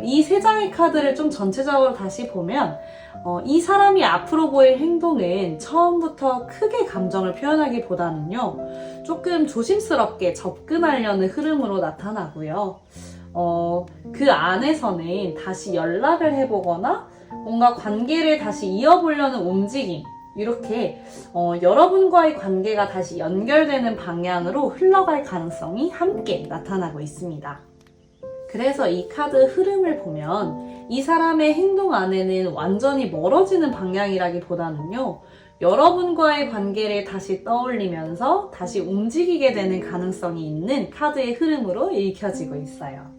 이 세 장의 카드를 좀 전체적으로 다시 보면 이 사람이 앞으로 보일 행동은 처음부터 크게 감정을 표현하기보다는요, 조금 조심스럽게 접근하려는 흐름으로 나타나고요. 그 안에서는 다시 연락을 해보거나 뭔가 관계를 다시 이어보려는 움직임, 이렇게 여러분과의 관계가 다시 연결되는 방향으로 흘러갈 가능성이 함께 나타나고 있습니다. 그래서 이 카드 흐름을 보면 이 사람의 행동 안에는 완전히 멀어지는 방향이라기보다는요, 여러분과의 관계를 다시 떠올리면서 다시 움직이게 되는 가능성이 있는 카드의 흐름으로 읽혀지고 있어요.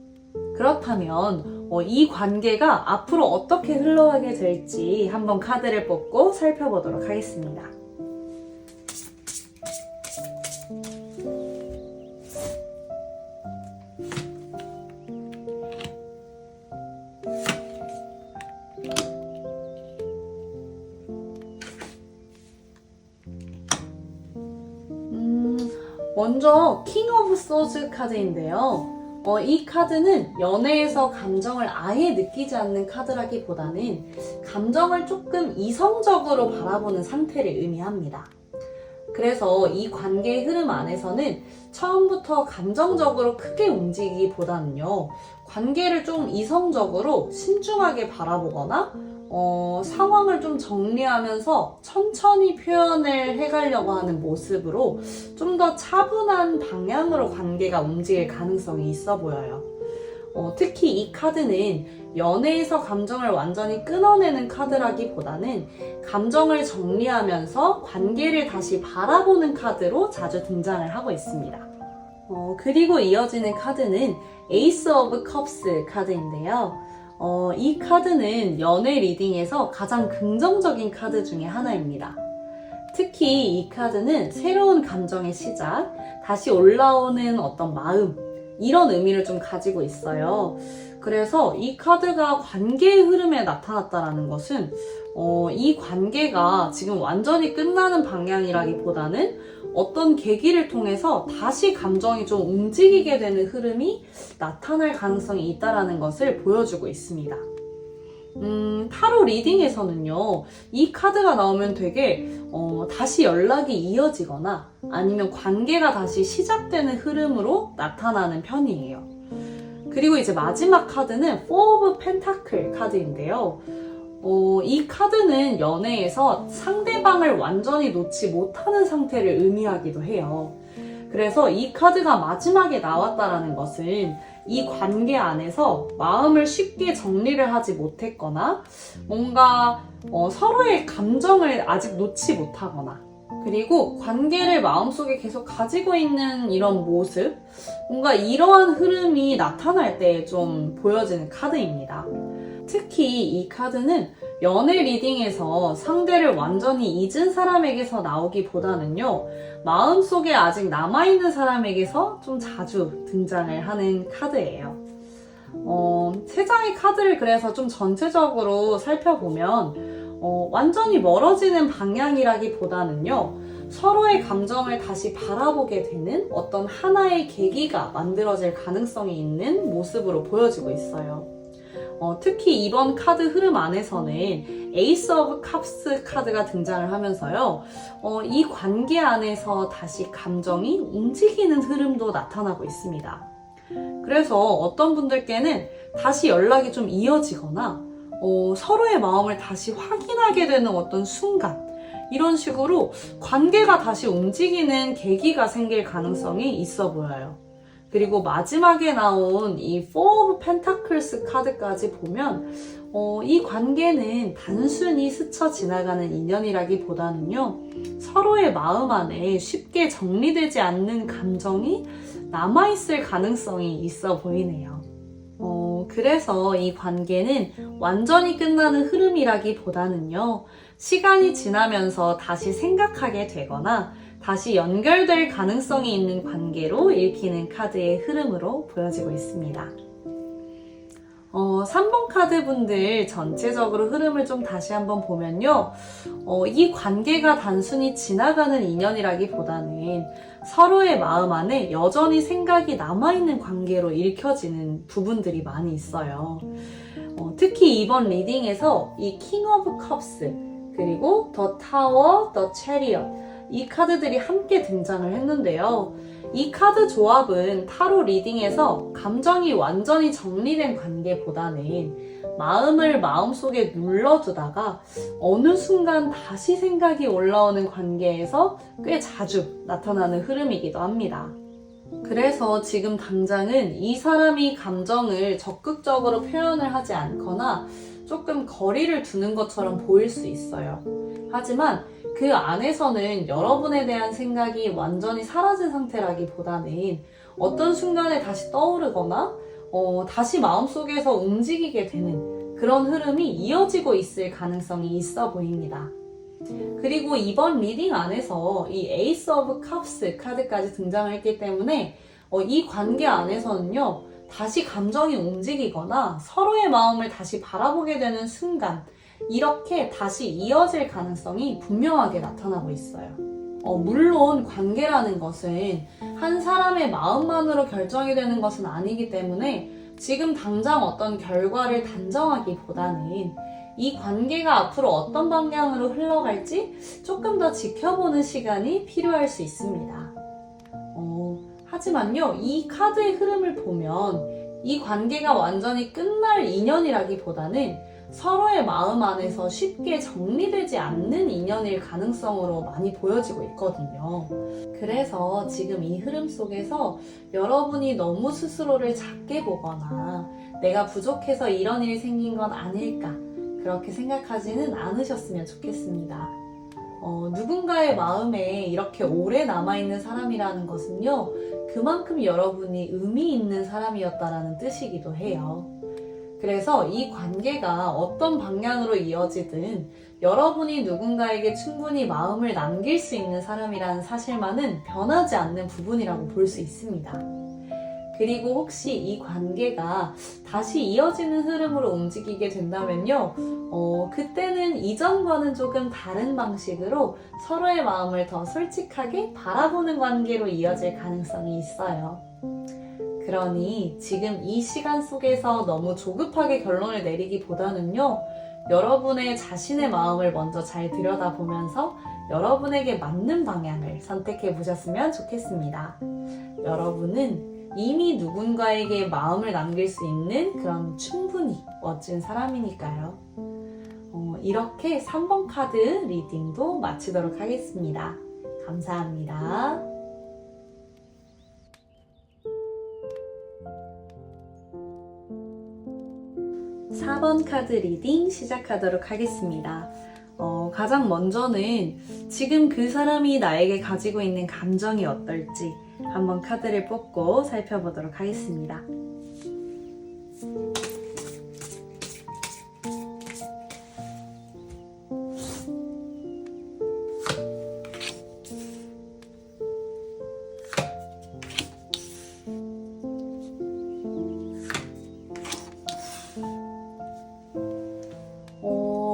그렇다면 이 관계가 앞으로 어떻게 흘러가게 될지 한번 카드를 뽑고 살펴보도록 하겠습니다. 먼저 킹 오브 소즈 카드인데요. 이 카드는 연애에서 감정을 아예 느끼지 않는 카드라기보다는 감정을 조금 이성적으로 바라보는 상태를 의미합니다. 그래서 이 관계의 흐름 안에서는 처음부터 감정적으로 크게 움직이기보다는요, 관계를 좀 이성적으로 신중하게 바라보거나 상황을 좀 정리하면서 천천히 표현을 해가려고 하는 모습으로 좀 더 차분한 방향으로 관계가 움직일 가능성이 있어 보여요. 특히 이 카드는 연애에서 감정을 완전히 끊어내는 카드라기보다는 감정을 정리하면서 관계를 다시 바라보는 카드로 자주 등장을 하고 있습니다. 그리고 이어지는 카드는 에이스 오브 컵스 카드인데요. 이 카드는 연애 리딩에서 가장 긍정적인 카드 중에 하나입니다. 특히 이 카드는 새로운 감정의 시작, 다시 올라오는 어떤 마음, 이런 의미를 좀 가지고 있어요. 그래서 이 카드가 관계의 흐름에 나타났다는 것은 이 관계가 지금 완전히 끝나는 방향이라기보다는 어떤 계기를 통해서 다시 감정이 좀 움직이게 되는 흐름이 나타날 가능성이 있다는 것을 보여주고 있습니다. 타로 리딩에서는요, 이 카드가 나오면 되게 다시 연락이 이어지거나 아니면 관계가 다시 시작되는 흐름으로 나타나는 편이에요. 그리고 이제 마지막 카드는 4 of Pentacle 카드인데요. 이 카드는 연애에서 상대방을 완전히 놓지 못하는 상태를 의미하기도 해요. 그래서 이 카드가 마지막에 나왔다는 것은 이 관계 안에서 마음을 쉽게 정리를 하지 못했거나 뭔가 서로의 감정을 아직 놓지 못하거나, 그리고 관계를 마음속에 계속 가지고 있는 이런 모습, 뭔가 이러한 흐름이 나타날 때 좀 보여지는 카드입니다. 특히 이 카드는 연애 리딩에서 상대를 완전히 잊은 사람에게서 나오기보다는요, 마음속에 아직 남아있는 사람에게서 좀 자주 등장을 하는 카드예요. 세 장의 카드를 그래서 좀 전체적으로 살펴보면 완전히 멀어지는 방향이라기보다는요, 서로의 감정을 다시 바라보게 되는 어떤 하나의 계기가 만들어질 가능성이 있는 모습으로 보여지고 있어요. 특히 이번 카드 흐름 안에서는 에이스 오브 컵스 카드가 등장을 하면서요. 이 관계 안에서 다시 감정이 움직이는 흐름도 나타나고 있습니다. 그래서 어떤 분들께는 다시 연락이 좀 이어지거나 서로의 마음을 다시 확인하게 되는 어떤 순간, 이런 식으로 관계가 다시 움직이는 계기가 생길 가능성이 있어 보여요. 그리고 마지막에 나온 이 Four of Pentacles 카드까지 보면 이 관계는 단순히 스쳐 지나가는 인연이라기보다는요, 서로의 마음 안에 쉽게 정리되지 않는 감정이 남아있을 가능성이 있어 보이네요. 그래서 이 관계는 완전히 끝나는 흐름이라기보다는요, 시간이 지나면서 다시 생각하게 되거나 다시 연결될 가능성이 있는 관계로 읽히는 카드의 흐름으로 보여지고 있습니다. 3번 카드 분들 전체적으로 흐름을 좀 다시 한번 보면요. 이 관계가 단순히 지나가는 인연이라기보다는 서로의 마음 안에 여전히 생각이 남아있는 관계로 읽혀지는 부분들이 많이 있어요. 특히 이번 리딩에서 이 킹 오브 컵스, 그리고 더 타워, 더 체리엇, 이 카드들이 함께 등장을 했는데요. 이 카드 조합은 타로 리딩에서 감정이 완전히 정리된 관계보다는 마음을 마음속에 눌러두다가 어느 순간 다시 생각이 올라오는 관계에서 꽤 자주 나타나는 흐름이기도 합니다. 그래서 지금 당장은 이 사람이 감정을 적극적으로 표현을 하지 않거나 조금 거리를 두는 것처럼 보일 수 있어요. 하지만 그 안에서는 여러분에 대한 생각이 완전히 사라진 상태라기보다는 어떤 순간에 다시 떠오르거나 다시 마음속에서 움직이게 되는 그런 흐름이 이어지고 있을 가능성이 있어 보입니다. 그리고 이번 리딩 안에서 이 에이스 오브 컵스 카드까지 등장을 했기 때문에 이 관계 안에서는요, 다시 감정이 움직이거나 서로의 마음을 다시 바라보게 되는 순간, 이렇게 다시 이어질 가능성이 분명하게 나타나고 있어요. 물론 관계라는 것은 한 사람의 마음만으로 결정이 되는 것은 아니기 때문에 지금 당장 어떤 결과를 단정하기보다는 이 관계가 앞으로 어떤 방향으로 흘러갈지 조금 더 지켜보는 시간이 필요할 수 있습니다. 하지만요, 이 카드의 흐름을 보면 이 관계가 완전히 끝날 인연이라기보다는 서로의 마음 안에서 쉽게 정리되지 않는 인연일 가능성으로 많이 보여지고 있거든요. 그래서 지금 이 흐름 속에서 여러분이 너무 스스로를 작게 보거나 내가 부족해서 이런 일이 생긴 건 아닐까, 그렇게 생각하지는 않으셨으면 좋겠습니다. 누군가의 마음에 이렇게 오래 남아있는 사람이라는 것은요, 그만큼 여러분이 의미 있는 사람이었다라는 뜻이기도 해요. 그래서 이 관계가 어떤 방향으로 이어지든 여러분이 누군가에게 충분히 마음을 남길 수 있는 사람이라는 사실만은 변하지 않는 부분이라고 볼 수 있습니다. 그리고 혹시 이 관계가 다시 이어지는 흐름으로 움직이게 된다면요, 그때는 이전과는 조금 다른 방식으로 서로의 마음을 더 솔직하게 바라보는 관계로 이어질 가능성이 있어요. 그러니 지금 이 시간 속에서 너무 조급하게 결론을 내리기보다는요, 여러분의 자신의 마음을 먼저 잘 들여다보면서 여러분에게 맞는 방향을 선택해 보셨으면 좋겠습니다. 여러분은 이미 누군가에게 마음을 남길 수 있는 그런 충분히 멋진 사람이니까요. 이렇게 3번 카드 리딩도 마치도록 하겠습니다. 감사합니다. 4번 카드 리딩 시작하도록 하겠습니다. 가장 먼저는 지금 그 사람이 나에게 가지고 있는 감정이 어떨지 한번 카드를 뽑고 살펴보도록 하겠습니다.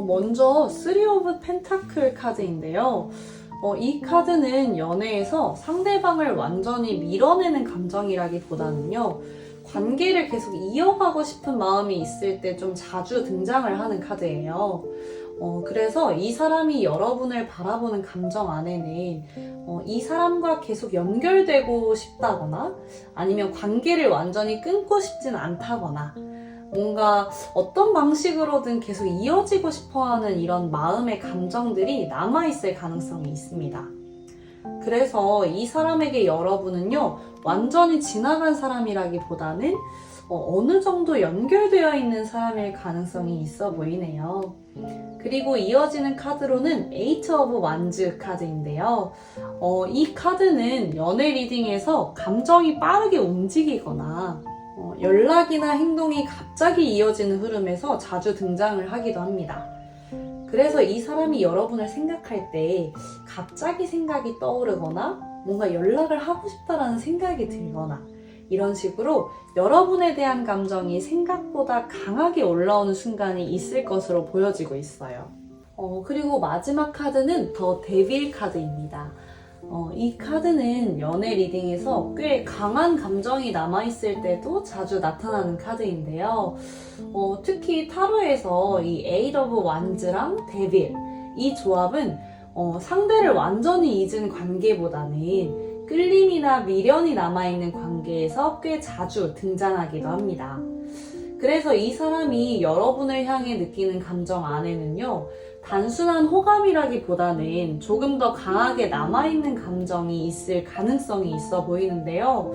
먼저 3 of Pentacle 카드인데요. 이 카드는 연애에서 상대방을 완전히 밀어내는 감정이라기보다는요, 관계를 계속 이어가고 싶은 마음이 있을 때 좀 자주 등장을 하는 카드예요. 그래서 이 사람이 여러분을 바라보는 감정 안에는 이 사람과 계속 연결되고 싶다거나 아니면 관계를 완전히 끊고 싶진 않다거나 뭔가 어떤 방식으로든 계속 이어지고 싶어하는 이런 마음의 감정들이 남아있을 가능성이 있습니다. 그래서 이 사람에게 여러분은요, 완전히 지나간 사람이라기보다는 어느 정도 연결되어 있는 사람일 가능성이 있어 보이네요. 그리고 이어지는 카드로는 에이트 오브 완즈 카드인데요. 이 카드는 연애 리딩에서 감정이 빠르게 움직이거나 연락이나 행동이 갑자기 이어지는 흐름에서 자주 등장을 하기도 합니다. 그래서 이 사람이 여러분을 생각할 때 갑자기 생각이 떠오르거나 뭔가 연락을 하고 싶다라는 생각이 들거나 이런 식으로 여러분에 대한 감정이 생각보다 강하게 올라오는 순간이 있을 것으로 보여지고 있어요. 그리고 마지막 카드는 더 데빌 카드입니다. 이 카드는 연애 리딩에서 꽤 강한 감정이 남아있을 때도 자주 나타나는 카드인데요. 특히 타로에서 이 에이트 오브 완즈랑 데빌 이 조합은 상대를 완전히 잊은 관계보다는 끌림이나 미련이 남아있는 관계에서 꽤 자주 등장하기도 합니다. 그래서 이 사람이 여러분을 향해 느끼는 감정 안에는요, 단순한 호감이라기보다는 조금 더 강하게 남아있는 감정이 있을 가능성이 있어 보이는데요.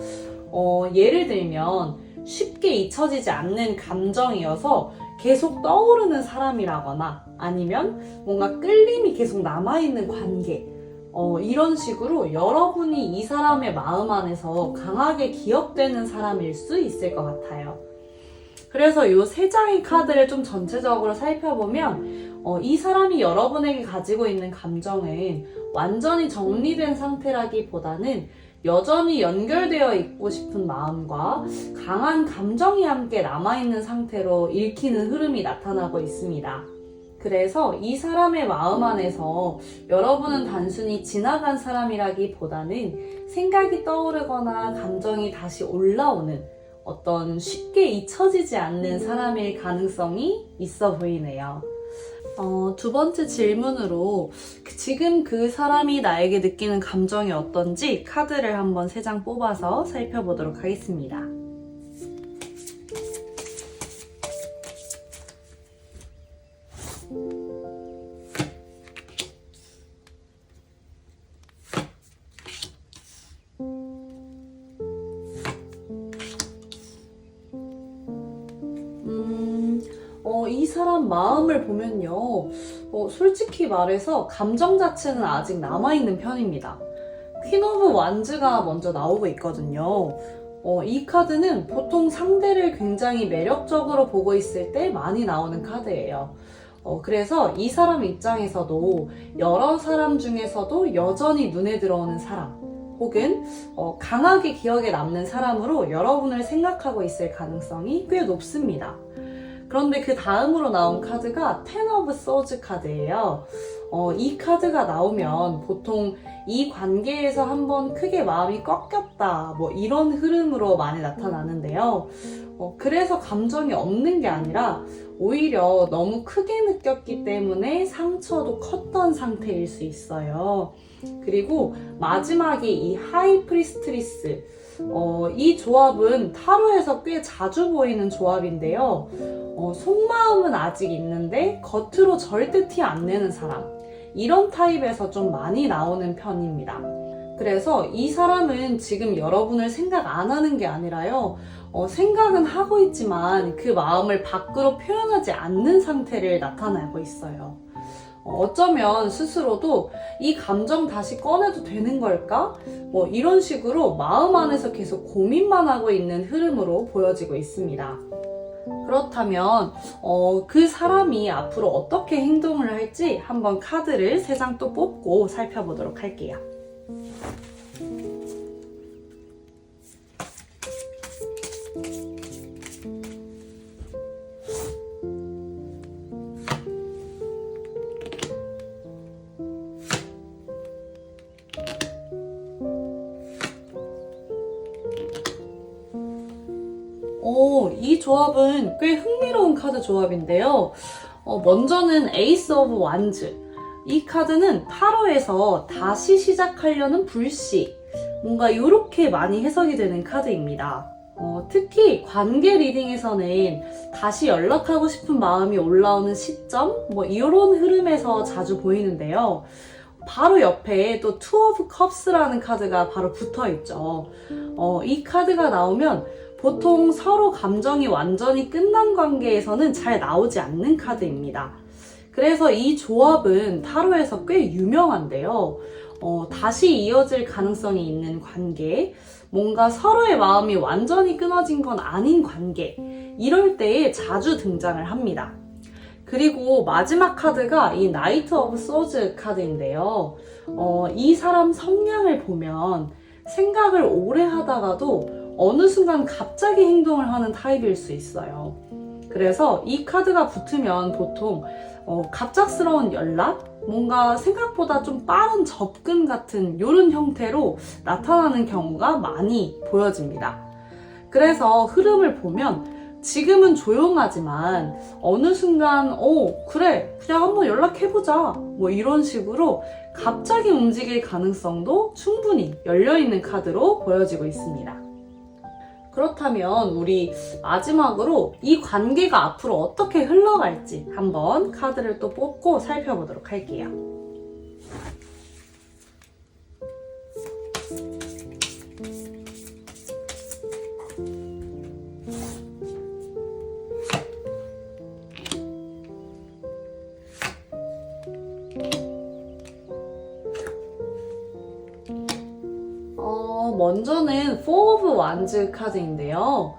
예를 들면 쉽게 잊혀지지 않는 감정이어서 계속 떠오르는 사람이라거나 아니면 뭔가 끌림이 계속 남아있는 관계, 이런 식으로 여러분이 이 사람의 마음 안에서 강하게 기억되는 사람일 수 있을 것 같아요. 그래서 이 세 장의 카드를 좀 전체적으로 살펴보면 이 사람이 여러분에게 가지고 있는 감정은 완전히 정리된 상태라기보다는 여전히 연결되어 있고 싶은 마음과 강한 감정이 함께 남아있는 상태로 읽히는 흐름이 나타나고 있습니다. 그래서 이 사람의 마음 안에서 여러분은 단순히 지나간 사람이라기보다는 생각이 떠오르거나 감정이 다시 올라오는 어떤 쉽게 잊혀지지 않는 사람일 가능성이 있어 보이네요. 두 번째 질문으로 지금 그 사람이 나에게 느끼는 감정이 어떤지 카드를 한번 3장 뽑아서 살펴보도록 하겠습니다. 이 사람 마음을 보면요, 솔직히 말해서 감정 자체는 아직 남아있는 편입니다. 퀸 오브 완즈가 먼저 나오고 있거든요. 이 카드는 보통 상대를 굉장히 매력적으로 보고 있을 때 많이 나오는 카드예요. 그래서 이 사람 입장에서도 여러 사람 중에서도 여전히 눈에 들어오는 사람, 혹은 강하게 기억에 남는 사람으로 여러분을 생각하고 있을 가능성이 꽤 높습니다. 그런데 그 다음으로 나온 카드가 텐 오브 소즈 카드예요. 이 카드가 나오면 보통 이 관계에서 한번 크게 마음이 꺾였다, 뭐 이런 흐름으로 많이 나타나는데요. 그래서 감정이 없는 게 아니라 오히려 너무 크게 느꼈기 때문에 상처도 컸던 상태일 수 있어요. 그리고 마지막에 이 하이 프리스트리스, 이 조합은 타로에서 꽤 자주 보이는 조합인데요. 속마음은 아직 있는데 겉으로 절대 티 안 내는 사람, 이런 타입에서 좀 많이 나오는 편입니다. 그래서 이 사람은 지금 여러분을 생각 안 하는 게 아니라요, 생각은 하고 있지만 그 마음을 밖으로 표현하지 않는 상태를 나타내고 있어요. 어쩌면 스스로도 이 감정 다시 꺼내도 되는 걸까? 뭐 이런 식으로 마음 안에서 계속 고민만 하고 있는 흐름으로 보여지고 있습니다. 그렇다면 그 사람이 앞으로 어떻게 행동을 할지 한번 카드를 3장 또 뽑고 살펴보도록 할게요. 조합은 꽤 흥미로운 카드 조합인데요. 먼저는 에이스 오브 완즈. 이 카드는 타로에서 다시 시작하려는 불씨, 뭔가 이렇게 많이 해석이 되는 카드입니다. 특히 관계 리딩에서는 다시 연락하고 싶은 마음이 올라오는 시점, 이런 흐름에서 자주 보이는데요. 바로 옆에 또 투 오브 컵스라는 카드가 바로 붙어 있죠. 이 카드가 나오면 보통 서로 감정이 완전히 끝난 관계에서는 잘 나오지 않는 카드입니다. 그래서 이 조합은 타로에서 꽤 유명한데요. 다시 이어질 가능성이 있는 관계, 뭔가 서로의 마음이 완전히 끊어진 건 아닌 관계, 이럴 때에 자주 등장을 합니다. 그리고 마지막 카드가 이 나이트 오브 소즈 카드인데요. 이 사람 성향을 보면 생각을 오래 하다가도 어느 순간 갑자기 행동을 하는 타입일 수 있어요. 그래서 이 카드가 붙으면 보통 갑작스러운 연락, 뭔가 생각보다 좀 빠른 접근 같은 이런 형태로 나타나는 경우가 많이 보여집니다. 그래서 흐름을 보면 지금은 조용하지만 어느 순간 그래 그냥 한번 연락해보자 이런 식으로 갑자기 움직일 가능성도 충분히 열려있는 카드로 보여지고 있습니다. 그렇다면 우리 마지막으로 이 관계가 앞으로 어떻게 흘러갈지 한번 카드를 또 뽑고 살펴보도록 할게요. 먼저는 Four of Wands 카드인데요.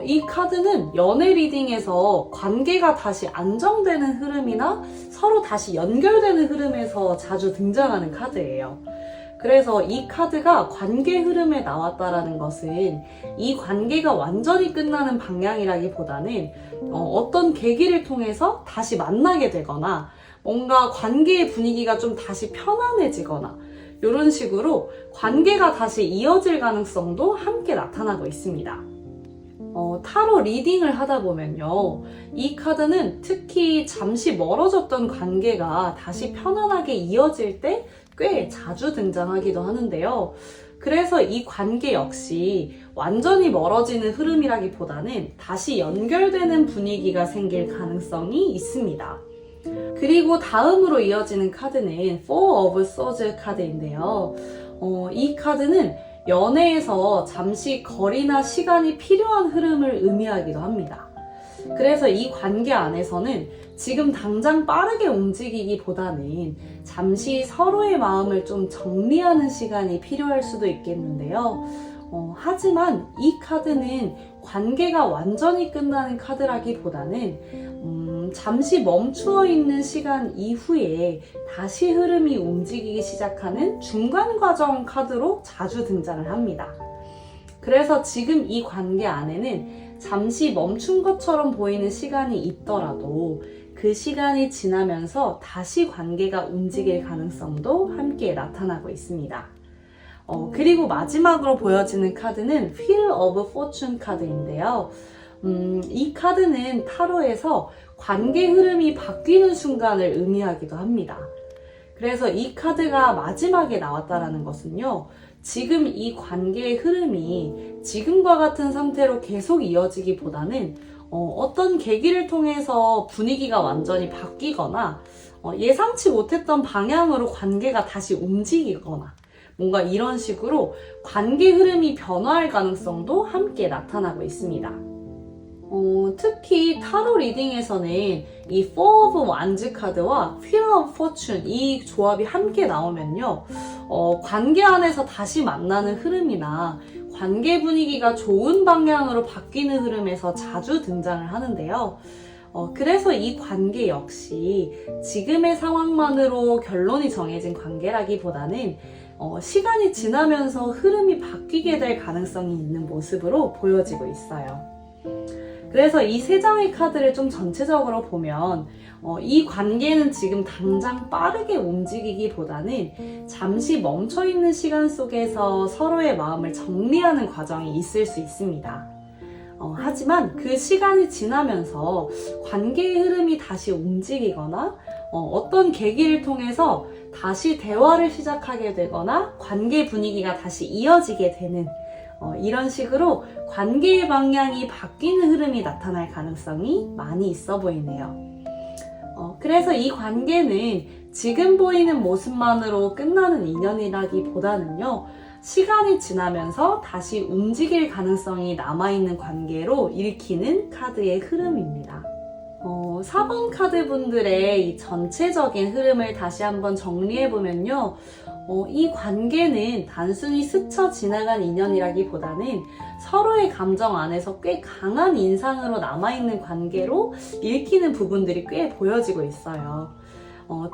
이 카드는 연애 리딩에서 관계가 다시 안정되는 흐름이나 서로 다시 연결되는 흐름에서 자주 등장하는 카드예요. 그래서 이 카드가 관계 흐름에 나왔다라는 것은 이 관계가 완전히 끝나는 방향이라기보다는 어떤 계기를 통해서 다시 만나게 되거나 뭔가 관계의 분위기가 좀 다시 편안해지거나 이런 식으로 관계가 다시 이어질 가능성도 함께 나타나고 있습니다. 타로 리딩을 하다 보면요. 이 카드는 특히 잠시 멀어졌던 관계가 다시 편안하게 이어질 때 꽤 자주 등장하기도 하는데요. 그래서 이 관계 역시 완전히 멀어지는 흐름이라기보다는 다시 연결되는 분위기가 생길 가능성이 있습니다. 그리고 다음으로 이어지는 카드는 Four of Swords 카드인데요. 이 카드는 연애에서 잠시 거리나 시간이 필요한 흐름을 의미하기도 합니다. 그래서 이 관계 안에서는 지금 당장 빠르게 움직이기보다는 잠시 서로의 마음을 좀 정리하는 시간이 필요할 수도 있겠는데요. 하지만 이 카드는 관계가 완전히 끝나는 카드라기보다는 잠시 멈추어 있는 시간 이후에 다시 흐름이 움직이기 시작하는 중간 과정 카드로 자주 등장을 합니다. 그래서 지금 이 관계 안에는 잠시 멈춘 것처럼 보이는 시간이 있더라도 그 시간이 지나면서 다시 관계가 움직일 가능성도 함께 나타나고 있습니다. 그리고 마지막으로 보여지는 카드는 Wheel of Fortune 카드인데요. 이 카드는 타로에서 관계 흐름이 바뀌는 순간을 의미하기도 합니다. 그래서 이 카드가 마지막에 나왔다는 것은요. 지금 이 관계의 흐름이 지금과 같은 상태로 계속 이어지기보다는 어떤 계기를 통해서 분위기가 완전히 바뀌거나 예상치 못했던 방향으로 관계가 다시 움직이거나 뭔가 이런 식으로 관계 흐름이 변화할 가능성도 함께 나타나고 있습니다. 특히 타로 리딩에서는 이 Four of Wands 카드와 Wheel of Fortune 이 조합이 함께 나오면요. 관계 안에서 다시 만나는 흐름이나 관계 분위기가 좋은 방향으로 바뀌는 흐름에서 자주 등장을 하는데요. 그래서 이 관계 역시 지금의 상황만으로 결론이 정해진 관계라기보다는 시간이 지나면서 흐름이 바뀌게 될 가능성이 있는 모습으로 보여지고 있어요. 그래서 이 세 장의 카드를 좀 전체적으로 보면 이 관계는 지금 당장 빠르게 움직이기보다는 잠시 멈춰있는 시간 속에서 서로의 마음을 정리하는 과정이 있을 수 있습니다. 하지만 그 시간이 지나면서 관계의 흐름이 다시 움직이거나 어떤 계기를 통해서 다시 대화를 시작하게 되거나 관계 분위기가 다시 이어지게 되는 이런 식으로 관계의 방향이 바뀌는 흐름이 나타날 가능성이 많이 있어 보이네요. 그래서 이 관계는 지금 보이는 모습만으로 끝나는 인연이라기보다는요, 시간이 지나면서 다시 움직일 가능성이 남아있는 관계로 읽히는 카드의 흐름입니다. 4번 카드 분들의 이 전체적인 흐름을 다시 한번 정리해보면요. 이 관계는 단순히 스쳐 지나간 인연이라기보다는 서로의 감정 안에서 꽤 강한 인상으로 남아있는 관계로 읽히는 부분들이 꽤 보여지고 있어요.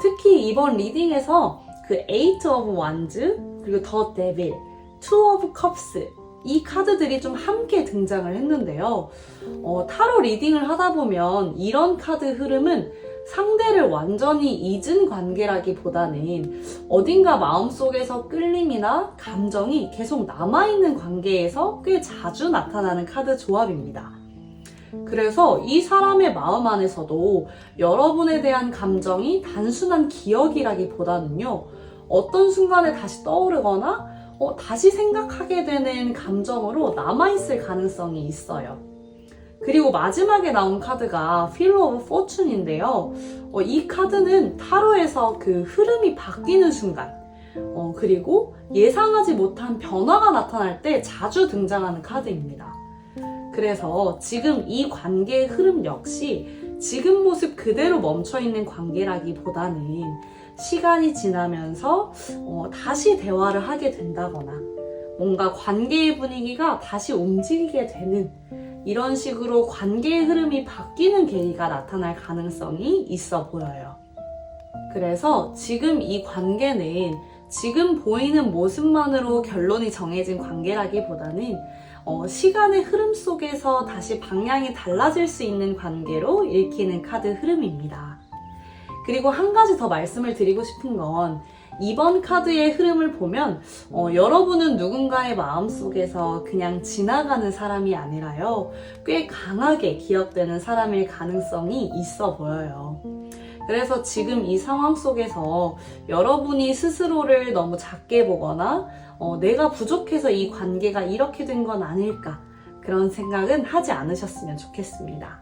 특히 이번 리딩에서 그 Eight of Wands, 그리고 The Devil, Two of Cups 이 카드들이 좀 함께 등장을 했는데요. 타로 리딩을 하다 보면 이런 카드 흐름은 상대를 완전히 잊은 관계라기보다는 어딘가 마음속에서 끌림이나 감정이 계속 남아있는 관계에서 꽤 자주 나타나는 카드 조합입니다. 그래서 이 사람의 마음 안에서도 여러분에 대한 감정이 단순한 기억이라기보다는요, 어떤 순간에 다시 떠오르거나 다시 생각하게 되는 감정으로 남아있을 가능성이 있어요. 그리고 마지막에 나온 카드가 Wheel of Fortune인데요. 이 카드는 타로에서 그 흐름이 바뀌는 순간, 그리고 예상하지 못한 변화가 나타날 때 자주 등장하는 카드입니다. 그래서 지금 이 관계의 흐름 역시 지금 모습 그대로 멈춰있는 관계라기보다는 시간이 지나면서 다시 대화를 하게 된다거나 뭔가 관계의 분위기가 다시 움직이게 되는 이런 식으로 관계의 흐름이 바뀌는 계기가 나타날 가능성이 있어 보여요. 그래서 지금 이 관계는 지금 보이는 모습만으로 결론이 정해진 관계라기보다는 시간의 흐름 속에서 다시 방향이 달라질 수 있는 관계로 읽히는 카드 흐름입니다. 그리고 한 가지 더 말씀을 드리고 싶은 건 이번 카드의 흐름을 보면 여러분은 누군가의 마음속에서 그냥 지나가는 사람이 아니라요, 꽤 강하게 기억되는 사람일 가능성이 있어 보여요. 그래서 지금 이 상황 속에서 여러분이 스스로를 너무 작게 보거나 내가 부족해서 이 관계가 이렇게 된 건 아닐까, 그런 생각은 하지 않으셨으면 좋겠습니다.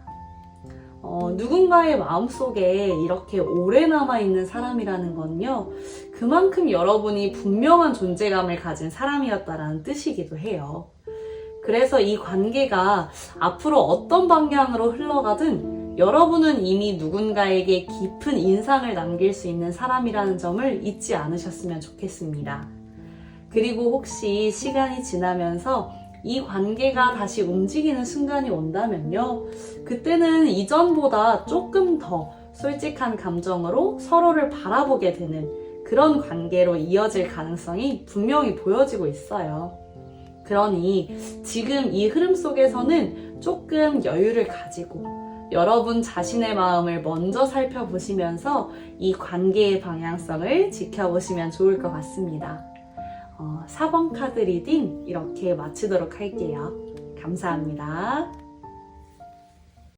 누군가의 마음속에 이렇게 오래 남아있는 사람이라는 건요, 그만큼 여러분이 분명한 존재감을 가진 사람이었다라는 뜻이기도 해요. 그래서 이 관계가 앞으로 어떤 방향으로 흘러가든 여러분은 이미 누군가에게 깊은 인상을 남길 수 있는 사람이라는 점을 잊지 않으셨으면 좋겠습니다. 그리고 혹시 시간이 지나면서 이 관계가 다시 움직이는 순간이 온다면요, 그때는 이전보다 조금 더 솔직한 감정으로 서로를 바라보게 되는 그런 관계로 이어질 가능성이 분명히 보여지고 있어요. 그러니 지금 이 흐름 속에서는 조금 여유를 가지고 여러분 자신의 마음을 먼저 살펴보시면서 이 관계의 방향성을 지켜보시면 좋을 것 같습니다. 4번 카드 리딩 이렇게 마치도록 할게요. 감사합니다.